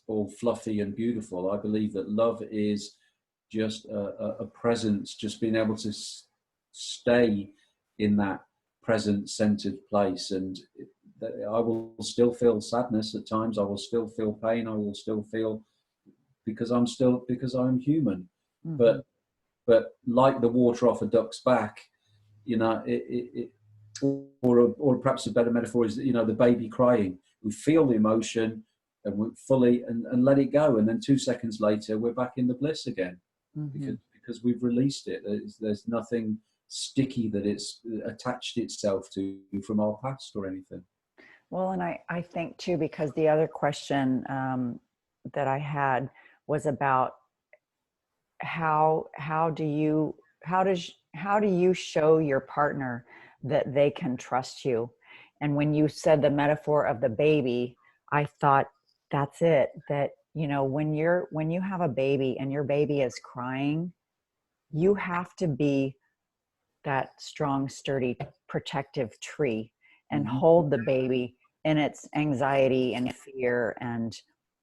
all fluffy and beautiful. I believe that love is just a presence, just being able to stay in that present centered place. And I will still feel sadness at times. I will still feel pain. I will still feel, because I'm human. But like the water off a duck's back, you know, or perhaps a better metaphor is, you know, the baby crying. We feel the emotion and we fully and let it go, and then 2 seconds later we're back in the bliss again, because we've released it. There's nothing sticky that it's attached itself to from our past or anything. Well, and I think too, because the other question that I had was about how do you show your partner that they can trust you? And when you said the metaphor of the baby, I thought that's it. That, you know, when you have a baby and your baby is crying, you have to be that strong, sturdy, protective tree and hold the baby in its anxiety and fear. And,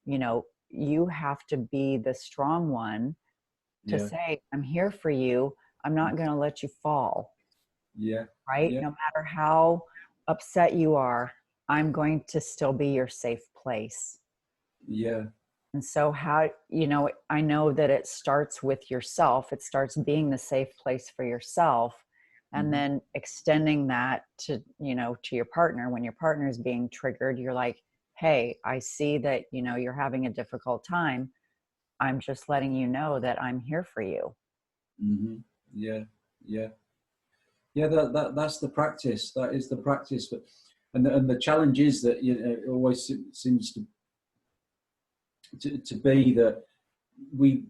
you know, you have to be the strong one to say, I'm here for you. I'm not going to let you fall. Yeah. Right. Yeah. No matter how upset you are, I'm going to still be your safe place. Yeah. And so how, you know, I know that it starts with yourself. It starts being the safe place for yourself, and then extending that to, you know, to your partner. When your partner is being triggered, you're like, hey, I see that, you know, you're having a difficult time. I'm just letting you know that I'm here for you. Yeah. Yeah. Yeah. That's the practice. That is the practice. But and the challenge is that, you know, it always seems to be that we,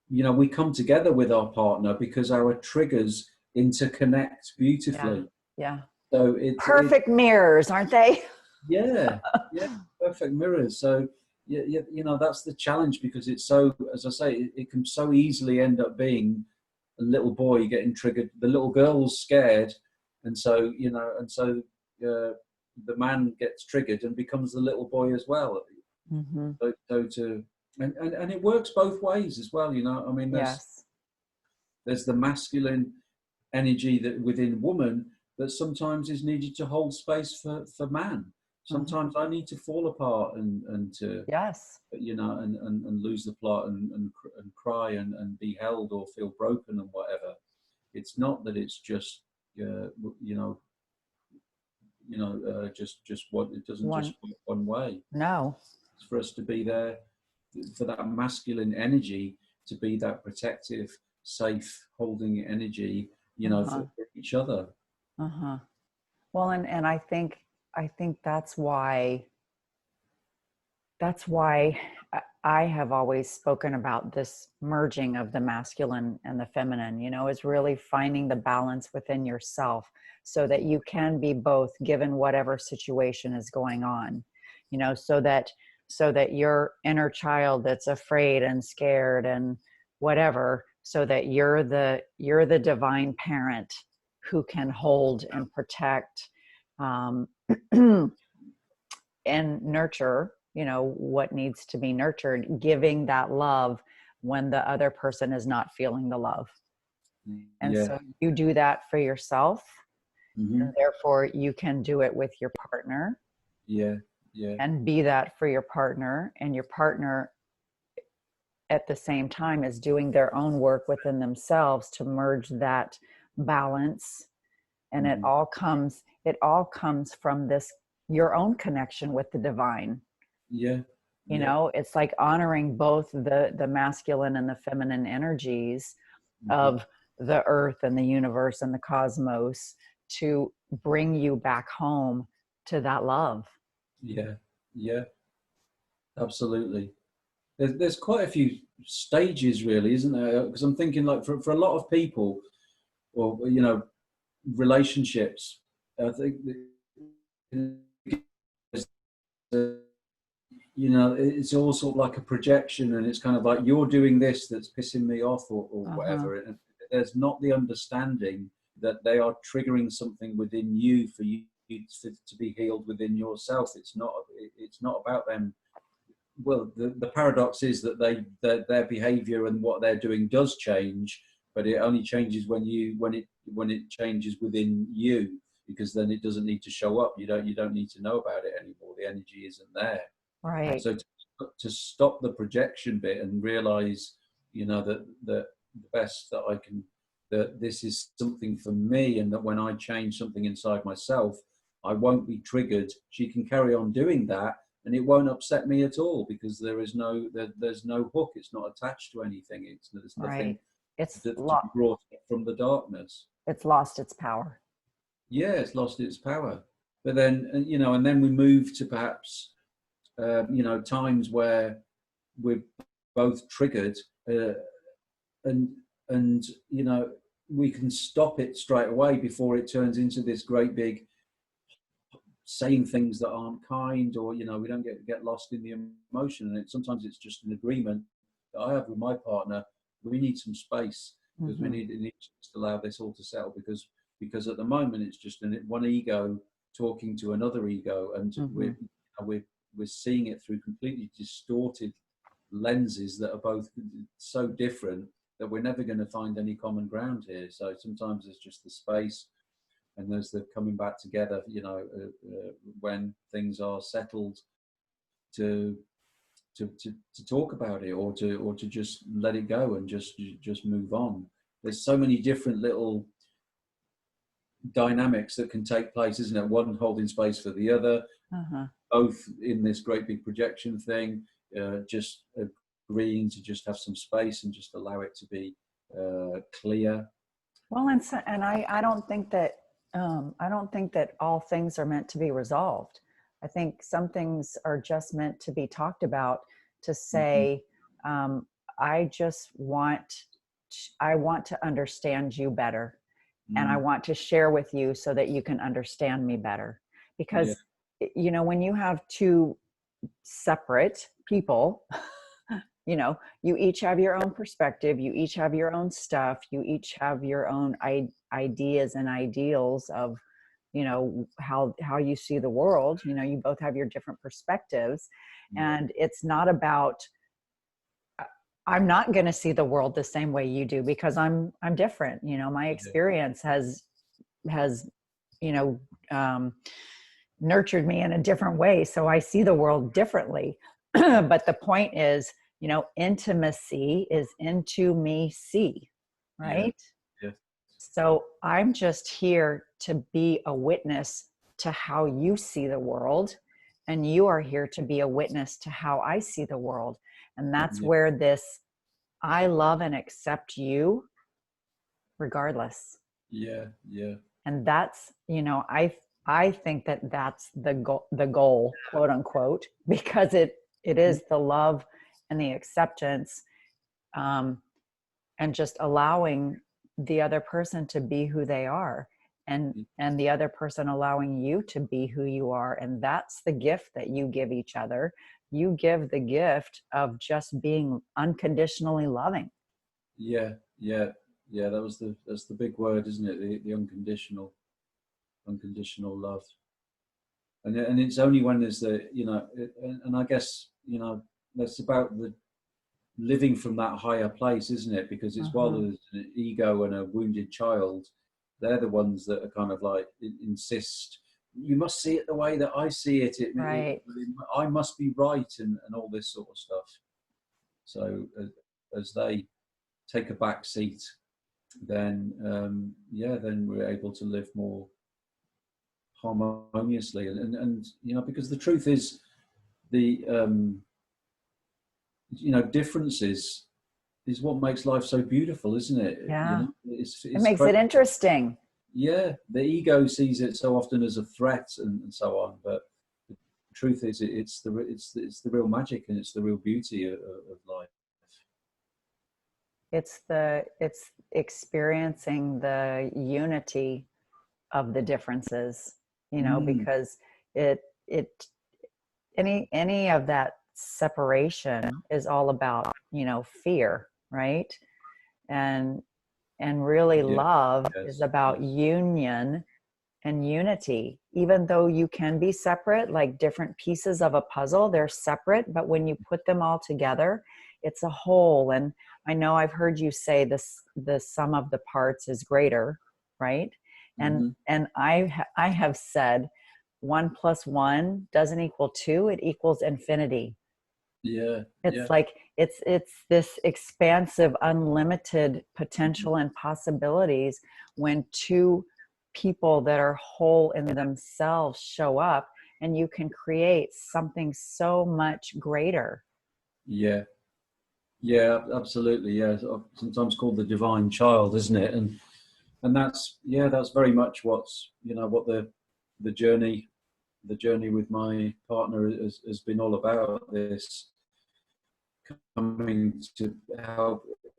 you know, we come together with our partner because our triggers interconnect Yeah. beautifully. Yeah. So it's Perfect mirrors, aren't they? yeah, yeah, perfect mirrors. So you know, that's the challenge, because it's so, as I say, it can so easily end up being a little boy getting triggered, the little girl's scared, and so, you know, and so the man gets triggered and becomes the little boy as well. And it works both ways as well, you know. I mean, Yes. there's the masculine energy that within woman that sometimes is needed to hold space for man. Sometimes I need to fall apart and to, Yes. you know, and lose the plot and cry and be held or feel broken and whatever. It's not that it's just just what it doesn't One. just work one way. No. It's for us to be there, for that masculine energy to be that protective, safe, holding energy, you know, for each other. Well, and I think that's why I have always spoken about this merging of the masculine and the feminine, you know, is really finding the balance within yourself so that you can be both, given whatever situation is going on, you know, so that your inner child that's afraid and scared and whatever, so that you're the divine parent who can hold and protect, um, and nurture, you know, what needs to be nurtured, giving that love when the other person is not feeling the love. And Yeah. so you do that for yourself, Hmm. and therefore you can do it with your partner, Yeah. Yeah. and be that for your partner, and your partner at the same time is doing their own work within themselves to merge that balance. And it Hmm. all comes from this, your own connection with the divine. Yeah. You Yeah. know, it's like honoring both the masculine and the feminine energies Hmm. of the earth and the universe and the cosmos to bring you back home to that love. Yeah. Yeah. Absolutely. There's quite a few stages, really, isn't there? Because I'm thinking, like, for a lot of people, or relationships, I think that, it's all sort of like a projection, and it's kind of like, you're doing this that's pissing me off, or Uh-huh. whatever. And there's not the understanding that they are triggering something within you for you to be healed within yourself. It's not about them. Well, the paradox is that their behavior and what they're doing does change, but it only changes when it changes within you, because then it doesn't need to show up. You don't need to know about it anymore. The energy isn't there. Right. So to stop the projection bit and realize, that the best that I can, that this is something for me, and that when I change something inside myself, I won't be triggered. She can carry on doing that, and it won't upset me at all, because there's no hook. It's not attached to anything. There's nothing Right. It's to be brought up from the darkness. it's lost its power. Yeah, it's lost its power. But then, and then we move to perhaps times where we're both triggered, and we can stop it straight away before it turns into this great big saying things that aren't kind, or we don't get lost in the emotion. And sometimes it's just an agreement that I have with my partner. We need some space, because Mm-hmm. it needs to allow this all to settle, because at the moment it's just one ego talking to another ego, and Mm-hmm. we're seeing it through completely distorted lenses that are both so different, that we're never going to find any common ground here. So sometimes there's just the space, and there's the coming back together, when things are settled, to talk about it, or to just let it go and just move on. There's so many different little dynamics that can take place, isn't it? One holding space for the other, Uh-huh. both in this great big projection thing, just agreeing to just have some space and just allow it to be clear. Well, and I don't think that all things are meant to be resolved. I think some things are just meant to be talked about, to Mm-hmm. say, um, I just I want to understand you better, and I Mm. want to share with you so that you can understand me better. Yeah, Because when you have two separate people, you each have your own perspective, you each have your own stuff, you each have your own ideas and ideals of how you see the world. You both have your different perspectives, yeah, and it's not about, I'm not going to see the world the same way you do, because I'm different. My yeah, experience has you know um, nurtured me in a different way, so I see the world differently. But the point is, intimacy is into me see, yeah, right? yeah, So I'm just here to be a witness to how you see the world, and you are here to be a witness to how I see the world. And that's yeah, where this, I love and accept you regardless. yeah, yeah, And that's, I think that that's the goal, quote unquote, because it yeah, is the love and the acceptance, um, and just allowing the other person to be who they are, and the other person allowing you to be who you are. And that's the gift that you give each other. You give the gift of just being unconditionally loving. yeah, yeah, yeah. That's the big word, isn't it? The unconditional love. And it's only when there's and I guess, that's about the living from that higher place, isn't it? Because it's, while Uh-huh. there's an ego and a wounded child, they're the ones that are kind of like insist, you must see it the way that I see it. Right. I must be right, and all this sort of stuff. So as they take a back seat, then then we're able to live more harmoniously. And because the truth is, the differences is what makes life so beautiful, isn't it? Yeah. It It's makes crazy. it interesting. Yeah, the ego sees it so often as a threat, and so on, but truth is, it's the real magic, and it's the real beauty of life. It's experiencing the unity of the differences, because it any of that separation is all about, fear, right? And really love is about union and unity. Even though you can be separate, like different pieces of a puzzle, they're separate, but when you put them all together, it's a whole. And I know I've heard you say this, the sum of the parts is greater, right? And I have said 1 + 1 doesn't equal 2, it equals infinity. It's like it's this expansive, unlimited potential and possibilities when two people that are whole in themselves show up, and you can create something so much greater. Yeah, absolutely. Yeah, sometimes called the divine child, isn't it? And that's very much what's what the journey with my partner has been all about. This coming to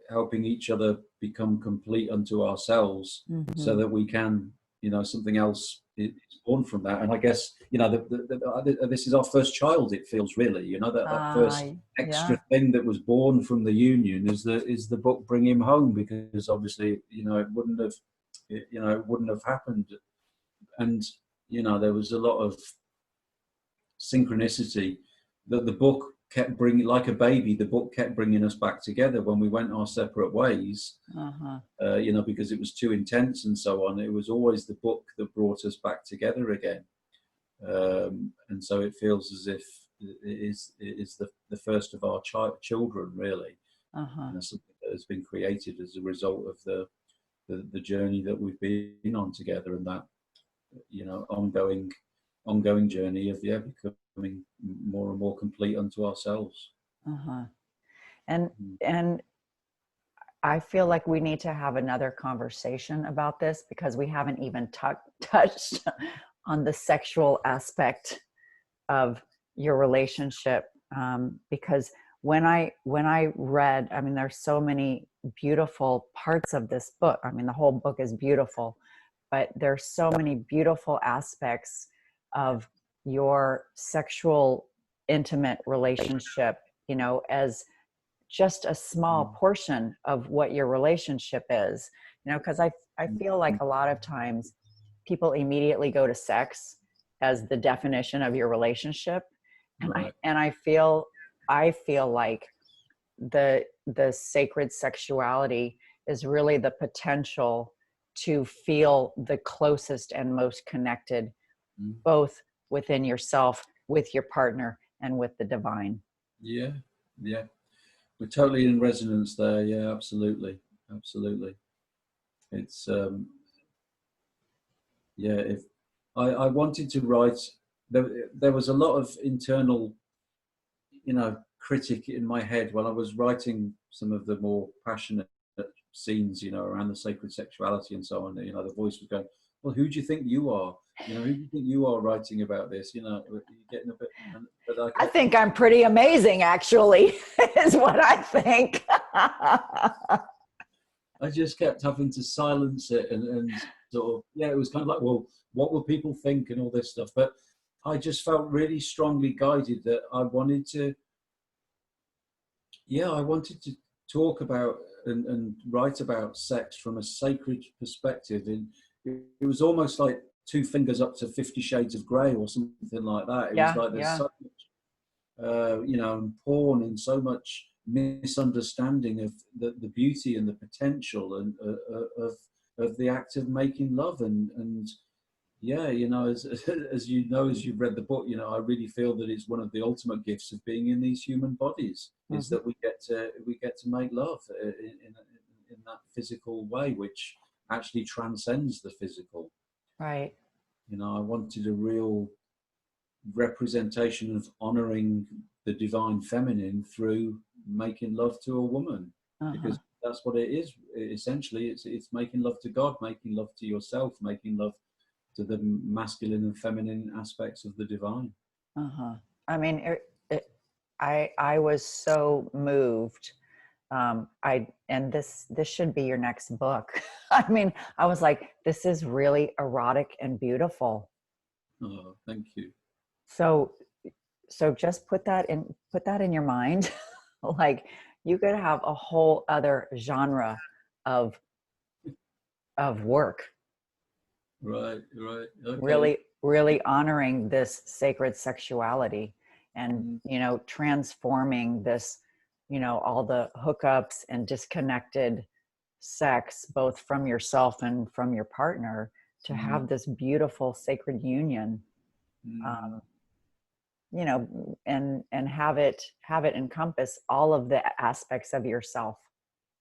helping each other become complete unto ourselves, so that we can, something else is born from that. And I guess, this is our first child, it feels, really, that first extra thing that was born from the union is the book Bring Him Home, because obviously, it wouldn't have happened. And, there was a lot of synchronicity that the book kept bringing, like a baby. The book kept bringing us back together when we went our separate ways, because it was too intense and so on. It was always the book that brought us back together again. And so it feels as if it is the first of our children, really. And something that has been created as a result of the journey that we've been on together, and that, ongoing journey of becoming more and more complete unto ourselves. And I feel like we need to have another conversation about this, because we haven't even touched on the sexual aspect of your relationship. Because when I read, there's so many beautiful parts of this book. The whole book is beautiful, but there's so many beautiful aspects of your sexual intimate relationship, as just a small portion of what your relationship is, because I feel like a lot of times people immediately go to sex as the definition of your relationship. And I feel like the sacred sexuality is really the potential to feel the closest and most connected, both within yourself, with your partner, and with the divine. Yeah. We're totally in resonance there. Yeah, absolutely. It's if I wanted to write, there was a lot of internal, critic in my head when I was writing some of the more passionate scenes, around the sacred sexuality and so on. The voice was going, well, who do you think you are? Who do you think you are writing about this? You're getting a bit. But I think I'm pretty amazing, actually, is what I think. I just kept having to silence it and sort of, it was kind of like, well, what will people think and all this stuff. But I just felt really strongly guided that I wanted to talk about and write about sex from a sacred perspective. And it was almost like 2 fingers up to 50 Shades of Grey or something like that. It was like there's so much, porn and so much misunderstanding of the beauty and the potential and of the act of making love. And as you've read the book, I really feel that it's one of the ultimate gifts of being in these human bodies, is that we get to make love in that physical way, which actually transcends the physical. Right. I wanted a real representation of honoring the divine feminine through making love to a woman, because that's what it is. Essentially, it's making love to God, making love to yourself, making love to the masculine and feminine aspects of the divine. Uh-huh. I mean, I was so moved. And this should be your next book. I mean, I was like, this is really erotic and beautiful. Oh, thank you. So, so just put that in your mind. Like you could have a whole other genre of work, Right, right. Okay. really, really honoring this sacred sexuality and, Mm, transforming this, all the hookups and disconnected sex, both from yourself and from your partner, to mm, have this beautiful sacred union. mm. Um, and have it encompass all of the aspects of yourself.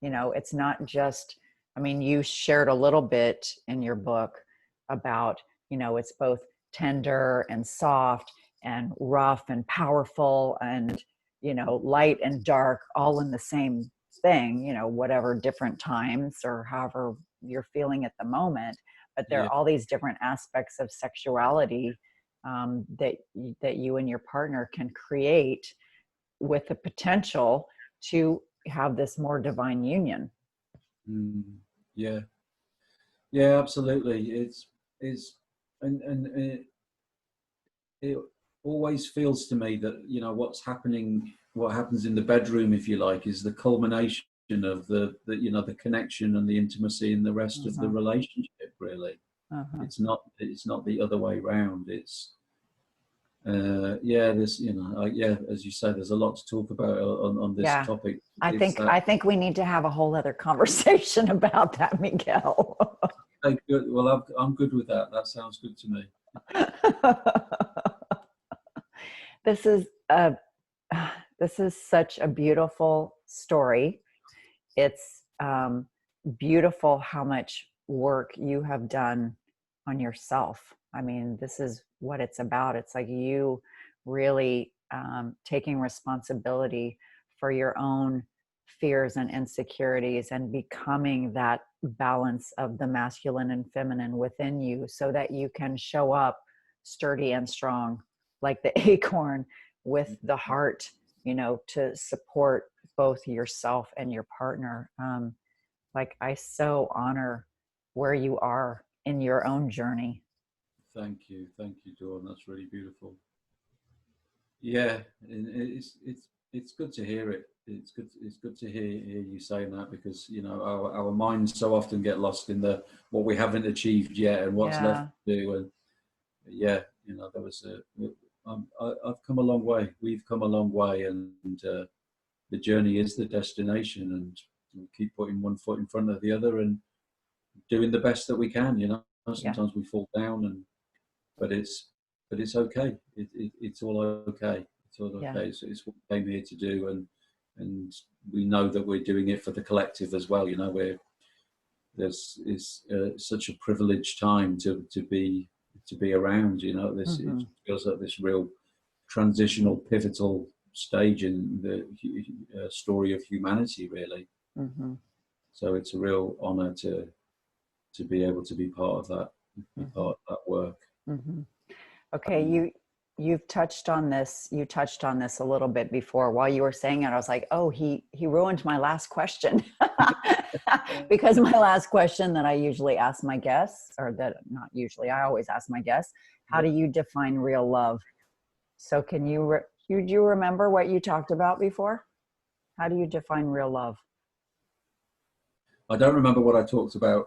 It's not just, I mean, you shared a little bit in your book about, it's both tender and soft and rough and powerful and, light and dark all in the same thing, whatever different times or however you're feeling at the moment. But there Yeah. are all these different aspects of sexuality, that you and your partner can create with the potential to have this more divine union. Mm, yeah. Yeah, absolutely. It's and it always feels to me that, what happens in the bedroom, if you like, is the culmination of the connection and the intimacy and the rest of the Uh-huh. relationship. Really, Uh-huh. it's not the other way round. It's yeah, there's yeah, as you say, there's a lot to talk about on this Yeah. topic. I It's think that. I think we need to have a whole other conversation about that, Miguel. Okay, good. Well, I'm good with that. That sounds good to me. This is a this is such a beautiful story. It's beautiful how much work you have done on yourself. I mean, this is what it's about. It's like you really taking responsibility for your own fears and insecurities and becoming that balance of the masculine and feminine within you so that you can show up sturdy and strong like the acorn with the heart, to support both yourself and your partner. Like I so honor where you are in your own journey. Thank you, Dawn. That's really beautiful. Yeah, and it's good to hear it. It's good to hear you saying that, because our minds so often get lost in the what we haven't achieved yet and what's left Yeah. to do. And yeah, there was I've come a long way. We've come a long way, and the journey is the destination, and we keep putting one foot in front of the other and doing the best that we can. Yeah. Sometimes we fall down, but it's okay. It's all okay. It's all Yeah. okay. It's what we came here to do, and we know that we're doing it for the collective as well. There's is such a privileged time to be around. This it Mm-hmm. feels like this real transitional, pivotal stage in the story of humanity, really. Mm-hmm. So it's a real honour to be able to be part of that, be Mm-hmm. part of that work. Mm-hmm. Okay, Um, you've touched on this. You touched on this a little bit before. While you were saying it, I was like, "Oh, he ruined my last question," because my last question that I usually ask my guests, or that not usually, I always ask my guests, "How yeah. do you define real love?" So, can do you remember what you talked about before? How do you define real love? I don't remember what I talked about,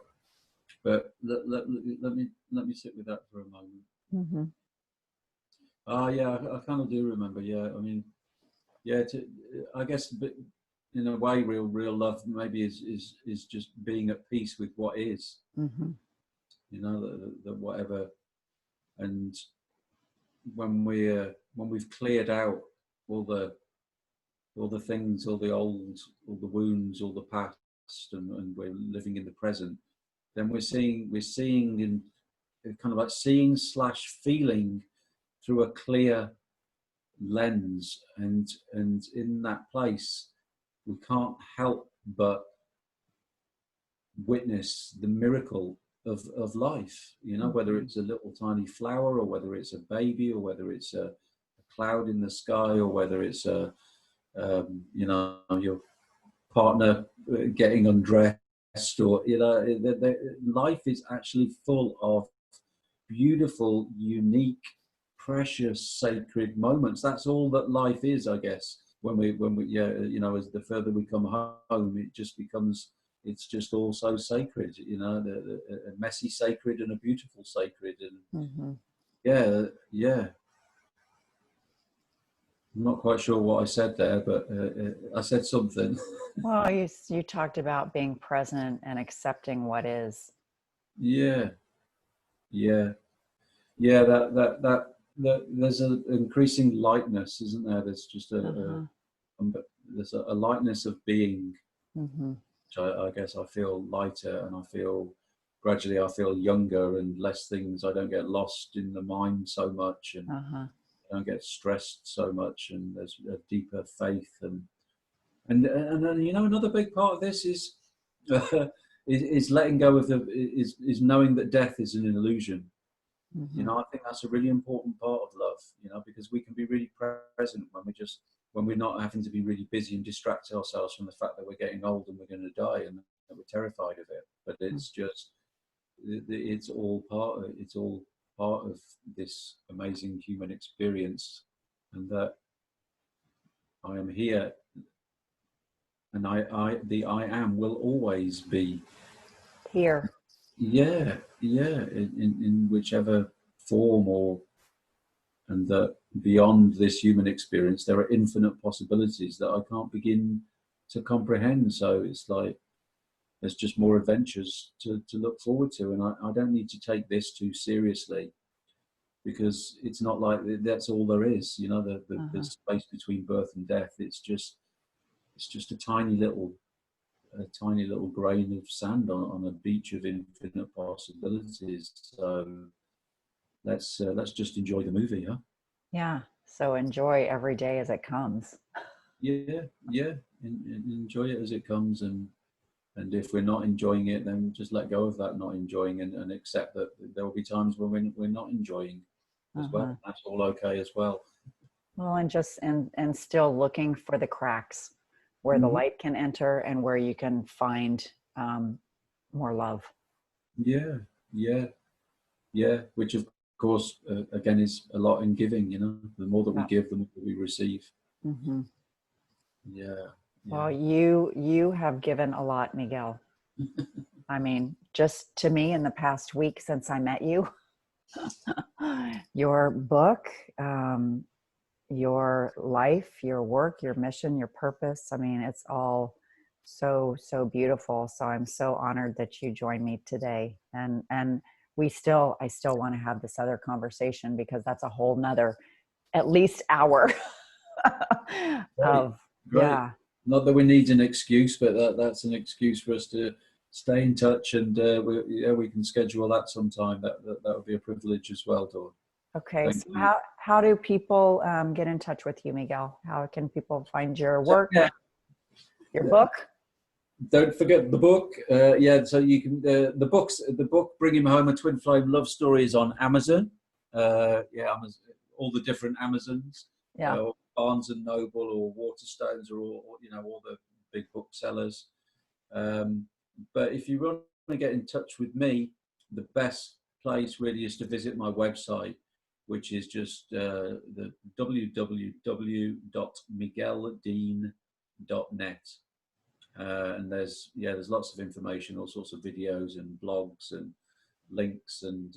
but let me sit with that for a moment. Mm-hmm. Yeah, I kind of do remember. Yeah, I mean, yeah, I guess, but in a way, real love maybe is just being at peace with what is. Mm-hmm. That whatever, and when we've cleared out all the things, all the old, all the wounds, all the past, and we're living in the present, then we're seeing in kind of like seeing slash feeling through a clear lens, and in that place we can't help but witness the miracle of life, whether Mm-hmm. it's a little tiny flower, or whether it's a baby, or whether it's a cloud in the sky, or whether it's your partner getting undressed, or life is actually full of beautiful, unique, precious, sacred moments. That's all that life is, I guess. When we as the further we come home, it just becomes, it's just all so sacred, a messy sacred and a beautiful sacred. And yeah. I'm not quite sure what I said there, but I said something. Well, you talked about being present and accepting what is. Yeah. That there's an increasing lightness, isn't there? There's just there's a lightness of being, which I guess I feel lighter, and I feel gradually I feel younger and less things. I don't get lost in the mind so much, and I don't get stressed so much, and there's a deeper faith, and another big part of this is is letting go of is knowing that death is an illusion. I think that's a really important part of love, because we can be really present when we're not having to be really busy and distract ourselves from the fact that we're getting old and we're going to die and that we're terrified of it. But it's just, it's all part of this amazing human experience, and that I am here, and the I am will always be Here. Yeah, in whichever form, and that beyond this human experience, there are infinite possibilities that I can't begin to comprehend. So it's like there's just more adventures to look forward to, and I don't need to take this too seriously, because it's not like that's all there is. The space between birth and death. It's just a tiny little grain of sand on a beach of infinite possibilities. So let's just enjoy the movie, huh? Yeah. So enjoy every day as it comes. Yeah. Enjoy it as it comes, and if we're not enjoying it, then just let go of that not enjoying, and accept that there will be times when we're not enjoying as well. That's all okay as well. Well, and just and still looking for the cracks where the light can enter and where you can find more love. Yeah. Which of course, again, is a lot in giving. The more that we give, the more that we receive. Yeah. Well, you have given a lot, Miguel. I mean, just to me in the past week since I met you, your book, your life, your work, your mission, your purpose. I mean, it's all so beautiful. So I'm so honored that you joined me today. And I still want to have this other conversation, because that's a whole nother at least hour of Great. Yeah. Not that we need an excuse, but that's an excuse for us to stay in touch, and we can schedule that sometime. That would be a privilege as well, Dawn. Okay. So how do people get in touch with you, Miguel? How can people find your work, your book? Don't forget the book. So you can the book "Bring Him Home: A Twin Flame Love Story" is on Amazon. Amazon, all the different Amazons. Barnes and Noble or Waterstones, or all the big booksellers. But if you want to get in touch with me, the best place really is to visit my website, which is just the www.migueldean.net. And there's lots of information, all sorts of videos and blogs and links, and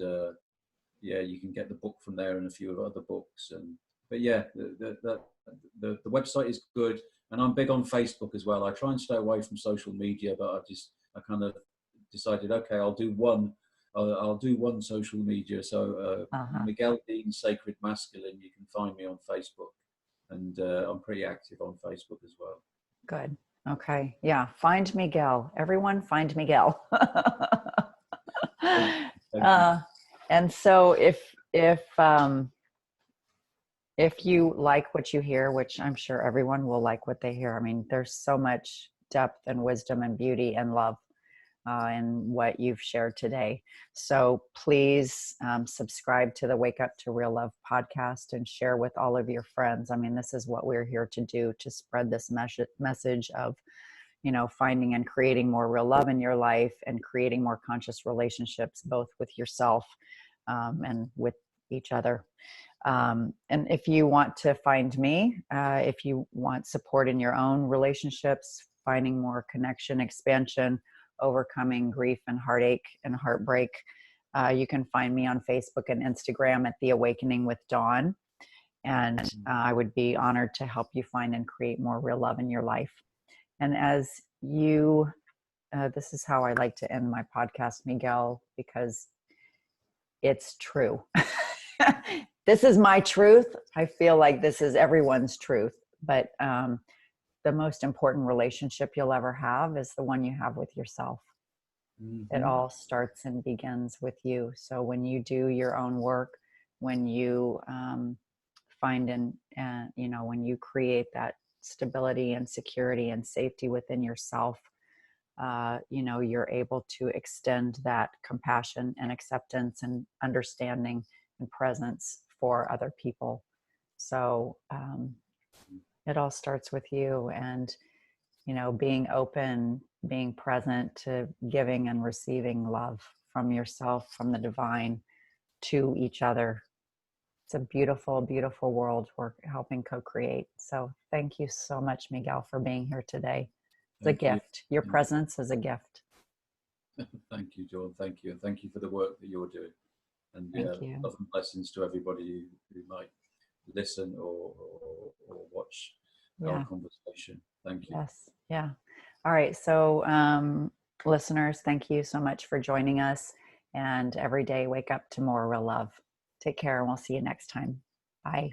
you can get the book from there and a few of other books. The website is good, and I'm big on Facebook as well. I try and stay away from social media, but I kind of decided, okay, I'll do one social media. So Miguel Dean Sacred Masculine, you can find me on Facebook, and I'm pretty active on Facebook as well. Good. Okay. Yeah. Find Miguel. Everyone find Miguel. And so if you like what you hear, which I'm sure everyone will like what they hear. I mean, there's so much depth and wisdom and beauty and love in what you've shared today. So please subscribe to the Wake Up to Real Love podcast and share with all of your friends. I mean, this is what we're here to do, to spread this message of, you know, finding and creating more real love in your life and creating more conscious relationships, both with yourself and with each other. And if you want to find me, if you want support in your own relationships, finding more connection, expansion, overcoming grief and heartache and heartbreak, you can find me on Facebook and Instagram at The Awakening with Dawn. And I would be honored to help you find and create more real love in your life. And as you, this is how I like to end my podcast, Miguel, because it's true. This is my truth. I feel like this is everyone's truth, but the most important relationship you'll ever have is the one you have with yourself. Mm-hmm. It all starts and begins with you. So when you do your own work, when you find and you know, when you create that stability and security and safety within yourself, you know, you're able to extend that compassion and acceptance and understanding and presence for other people. So it all starts with you, and, you know, being open, being present to giving and receiving love from yourself, from the divine, to each other. It's a beautiful, beautiful world we're helping co-create. So thank you so much, Miguel, for being here today. It's a gift. Your presence is a gift. Thank you, Dawn. Thank you. And thank you for the work that you're doing. And love and blessings to everybody who might listen or watch our conversation. Thank you. Yes. Yeah. All right. So listeners, thank you so much for joining us. And every day, wake up to more real love. Take care, and we'll see you next time. Bye.